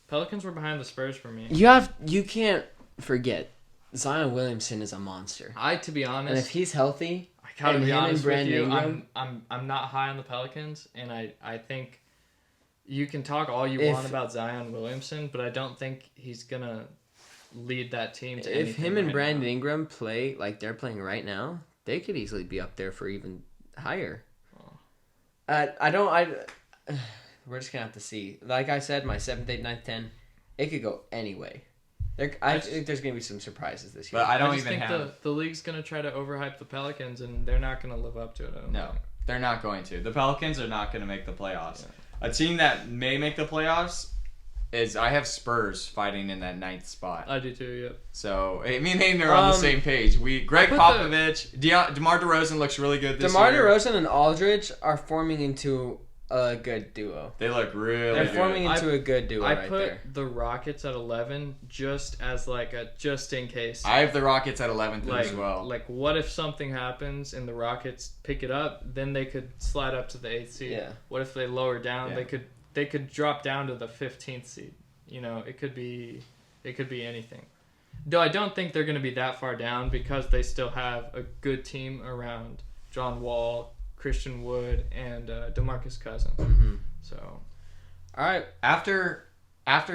Pelicans were behind the Spurs for me. You can't forget Zion Williamson is a monster. To be honest, and if he's healthy, I gotta be honest with you, Ingram, I'm not high on the Pelicans, and I think you can talk all you want about Zion Williamson, but I don't think he's gonna lead that team to anything. If him and Brandon Ingram play like they're playing right now, they could easily be up there for even higher. We're just gonna have to see. Like I said, my 7th, 8th, 9th, 10th, it could go any way. I think there's gonna be some surprises this year. But I think the league's gonna try to overhype the Pelicans, and they're not gonna live up to it. No, they're not going to. The Pelicans are not gonna make the playoffs. Yeah. A team that may make the playoffs is I have Spurs fighting in that 9th spot. I do too, yep. So, me and Hayden are on the same page. Greg Popovich, DeMar DeRozan looks really good this year. DeMar DeRozan and Aldridge are forming into a good duo. They look really They're good. forming into a good duo I right put there. the Rockets at 11 just as like a just in case. I have the Rockets at 11th like, as well. Like, what if something happens and the Rockets pick it up? Then they could slide up to the 8th seed. Yeah. What if they lower down? Yeah. They could drop down to the 15th seed. You know, it could be anything. Though I don't think they're going to be that far down because they still have a good team around John Wall, Christian Wood, and DeMarcus Cousins. Mm-hmm. So, all right. After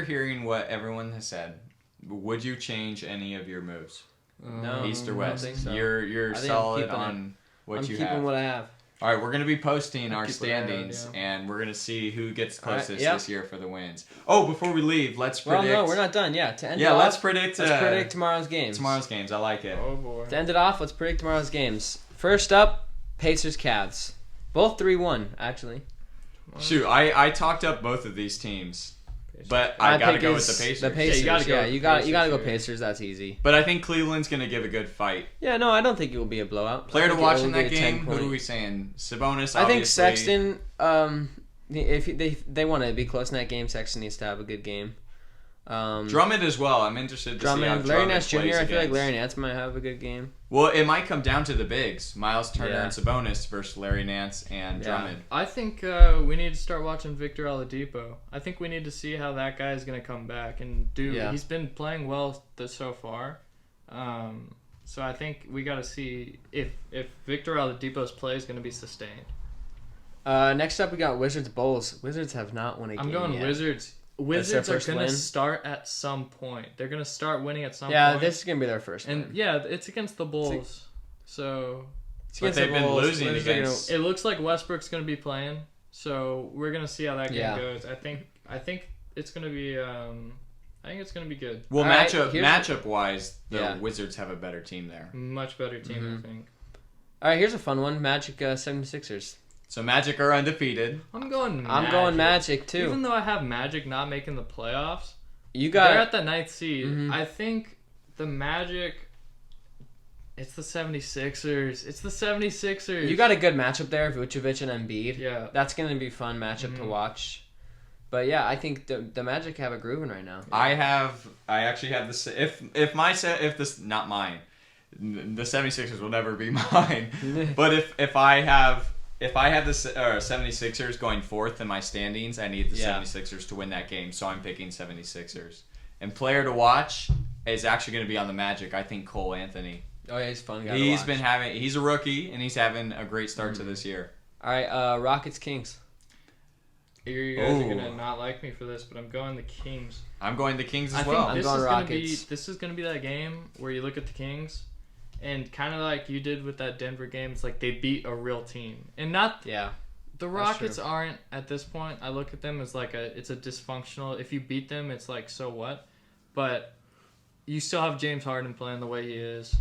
hearing what everyone has said, would you change any of your moves? No, East or I don't West? think so. You're I think I'm solid keeping on what I'm you keeping have. what I have. All right, we're going to be posting our keep what I have, standings, yeah. and we're going to see who gets All right, closest yep. this year for the wins. Oh, before we leave, let's Well, predict. no, we're not done. Yeah, to end it Yeah, off, let's predict tomorrow's games. tomorrow's games. I like it. oh boy. To end it off, let's predict tomorrow's games. First up, Pacers Cavs. Both 3-1, actually. Shoot, I talked up both of these teams, but I got to pick go is with the Pacers. The Pacers. Yeah, you gotta go with you gotta go Pacers here. Pacers. That's easy. But I think Cleveland's going to give a good fight. Yeah, no, I don't think it will be a blowout. Player I to think watch it in will that be a game, 10-point. who are we saying? Sabonis, I think obviously. Sexton. If they want to be close in that game, Sexton needs to have a good game. Drummond as well. I'm interested to see how Drummond, Larry Drummond Nance Jr. plays I feel like against. Larry Nance might have a good game. Well, it might come down to the bigs. Miles Turner Yeah. and Sabonis versus Larry Nance and Yeah. Drummond. I think we need to start watching Victor Oladipo. I think we need to see how that guy is going to come back and do. Yeah. He's been playing well so far. So I think we got to see if Victor Oladipo's play is going to be sustained. Next up, we got Wizards Bulls. Wizards have not won a game I'm going yet. Wizards. their Wizards are first going to win? start at some point. They're going to start winning at some Yeah, point. this is gonna be their first And win. yeah, it's against the Bulls. So It's But against they've the been Bulls. losing Wizards are gonna- against- it looks like Westbrook's going to be playing. So we're going to see how that game Yeah. goes. I think it's going to be I think it's going to be good. Well, All right, matchup wise, the Yeah. Wizards have a better team there. Much better team, Mhm. I think. All right, here's a fun one. Magic 76ers. So Magic are undefeated. I'm going Magic. I'm going Magic too. Even though I have Magic not making the playoffs, You they're got at the 9th seed. Mhm. I think the Magic, it's the 76ers. It's the 76ers. you got a good matchup there, Vucevic and Embiid. Yeah. That's gonna be a fun matchup to Mhm. watch. But yeah, I think the Magic have it grooving right now. I actually have this. If this not mine, the 76ers will never be mine. But if I have the 76ers going fourth in my standings, I need the Yeah. 76ers to win that game. So I'm picking 76ers. And player to watch is actually going to be on the Magic. I think Cole Anthony. Oh yeah, he's a fun guy. He's a rookie and he's having a great start to this year. All right, Rockets Kings. You guys are Ooh. gonna not like me for this, but I'm going the Kings. I'm going the Kings I as think well. I'm this going is Rockets. this is gonna be that game where you look at the Kings, and kind of like you did with that Denver game, it's like they beat a real team, and not Yeah. the Rockets aren't at this point. I look at them as like it's a dysfunctional. If you beat them, it's like so what, but you still have James Harden playing the way he is.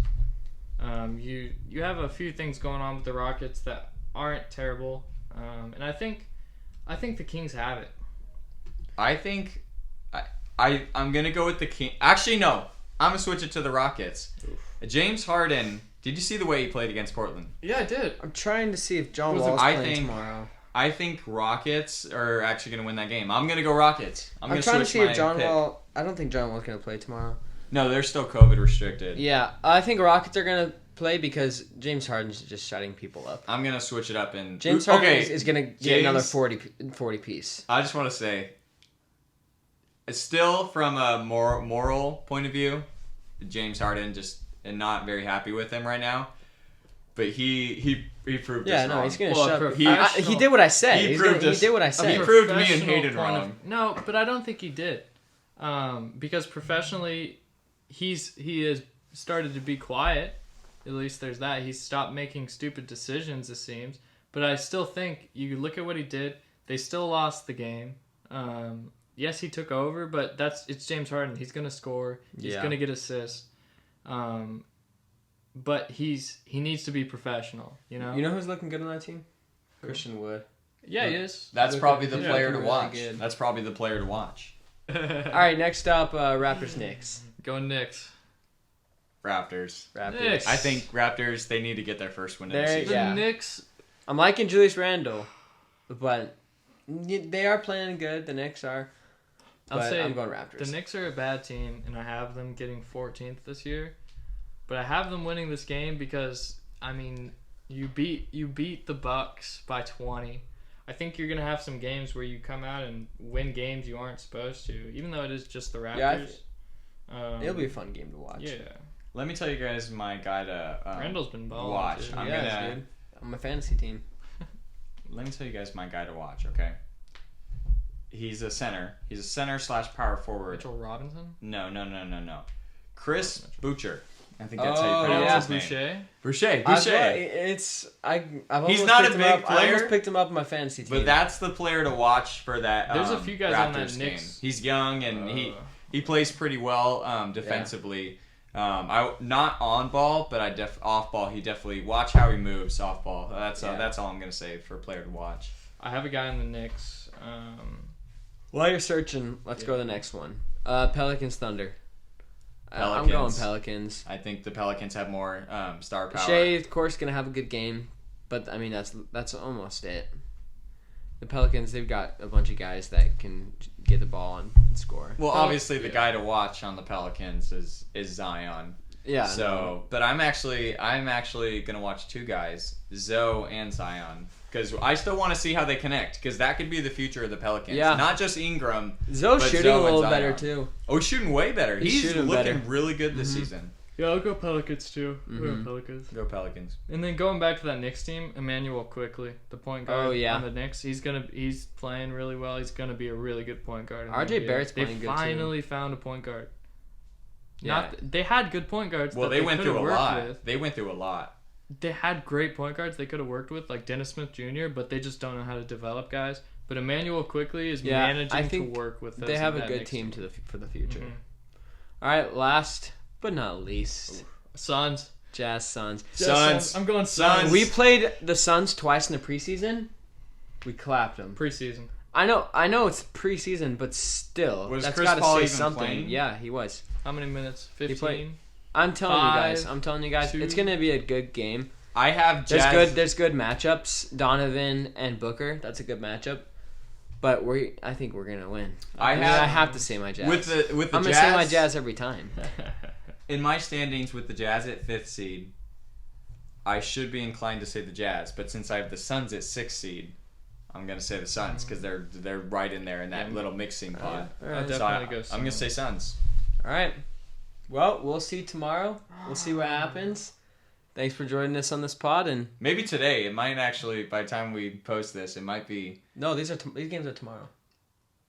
You have a few things going on with the Rockets that aren't terrible, and I think the Kings have it. I think I'm gonna go with the King. Actually, no. I'm gonna switch it to the Rockets. James Harden. Did you see the way he played against Portland? Yeah, I did. I'm trying to see if John Was it- Wall's I playing think- tomorrow. I think Rockets are actually gonna win that game. I'm gonna go Rockets. I'm gonna trying to switch see my if John pick. Wall. I don't think John Wall's gonna play tomorrow. No, they're still COVID restricted. Yeah, I think Rockets are gonna play because James Harden's just shutting people up. I'm gonna switch it up and James Harden okay. is gonna get James- another 40 piece. I just want to say, it's still from a moral point of view, James Harden just not very happy with him right now. But he proved Yeah, us no, wrong. he's gonna Well, shut. professional- he did what I said. He He's proved gonna, us- he did what I He said. proved me and Professional Hayden point wrong. No, but I don't think he did. Because professionally, he has started to be quiet. At least there's that. He's stopped making stupid decisions, it seems. But I still think you look at what he did. They still lost the game. Yes, he took over, but it's James Harden. He's gonna score. He's Yeah. gonna get assists. But he needs to be professionall. You know. You know who's looking good on that team? Christian Wood. Yeah, he is. That's probably the Yeah, player to really watch. good. That's probably the player to watch. All right, next up, Raptors Knicks. Go Knicks. Raptors. Knicks. I think Raptors, they need to get their first win of the There- season. The Yeah. Knicks. I'm liking Julius Randle, but They are playing good. The Knicks are. But I'm going Raptors. The Knicks are a bad team, and I have them getting 14th this year. But I have them winning this game because, I mean, you beat the Bucks by 20. I think you're going to have some games where you come out and win games you aren't supposed to, even though it is just the Raptors. Yeah, it'll be a fun game to watch. Yeah. Let me tell you guys my guy to Randall's been balling. watch. Dude. Dude. I'm a fantasy team. Let me tell you guys my guy to watch, okay? He's a center. He's a center / power forward. Mitchell Robinson? No. Chris Boucher. I think that's how you pronounce his name. Boucher. I've He's almost not picked a him big up. I player, almost picked him up in my fantasy team. But that's the player to watch for that. There's a few guys Raptors on that game. Knicks. He's young and he plays pretty well defensively. I not on ball, but off ball. He definitely watch how he moves off ball. That's all I'm gonna say for a player to watch. I have a guy in the Knicks. While you're searching, let's go to the next one. Pelicans Thunder. Pelicans. I'm going Pelicans. I think the Pelicans have more star power. Shea, of course, gonna have a good game, but I mean that's almost it. The Pelicans, they've got a bunch of guys that can get the ball and score. Well, obviously the guy to watch on the Pelicans is Zion. Yeah. So, but I'm actually gonna watch two guys, Zoe and Zion, because I still want to see how they connect, because that could be the future of the Pelicans. Yeah. Not just Ingram. Zoe's shooting Zoe a little and better Zion. too. Oh, he's shooting way better. He's shooting looking better. really good this season. Yeah, I'll go Pelicans too. Mhm. Pelicans. Go Pelicans. And then going back to that Knicks team, Emmanuel Quickly, the point guard on the Knicks, he's playing really well. He's gonna be a really good point guard. RJ Barrett's playing good too. They finally found a point guard. Yeah. They had good point guards. Well, that they went through a worked lot. with. They went through a lot. They had great point guards they could have worked with, like Dennis Smith Jr., but they just don't know how to develop guys. But Emmanuel Quickly is managing to work with those. They have a good Knicks team for the future. Mm-hmm. All right, last but not least, Suns. Jazz Suns. Suns. I'm going Suns. We played the Suns twice in the preseason. We clapped them. Preseason. I know it's preseason, but still, Was that's Chris got to Paul say even something. playing? Yeah, he was. How many minutes? 15. played- I'm telling you guys. 2. It's gonna be a good game. I have Jazz. There's good matchups. Donovan and Booker. That's a good matchup. But I think we're gonna win. I have to say my Jazz. With the I'm Jazz. gonna say my Jazz every time. In my standings with the Jazz at 5th seed, I should be inclined to say the Jazz, but since I have the Suns at 6th seed, I'm gonna say the Suns because they're right in there in that little mixing pot. Alright. So I'm gonna say Suns. All right. Well, we'll see tomorrow. We'll see what happens. Thanks for joining us on this pod, and Maybe today. It might actually, by the time we post this, it might be. no, these games are tomorrow.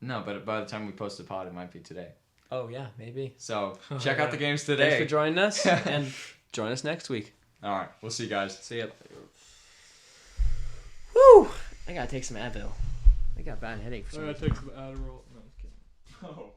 No, but by the time we post the pod, it might be today. Oh yeah, maybe. So check out the games today. Thanks for joining us, and join us next week. All right, we'll see you guys. See ya. Woo! I gotta take some Advil. I got a bad headache for some reason. take some Adderall. No, I'm kidding. Oh.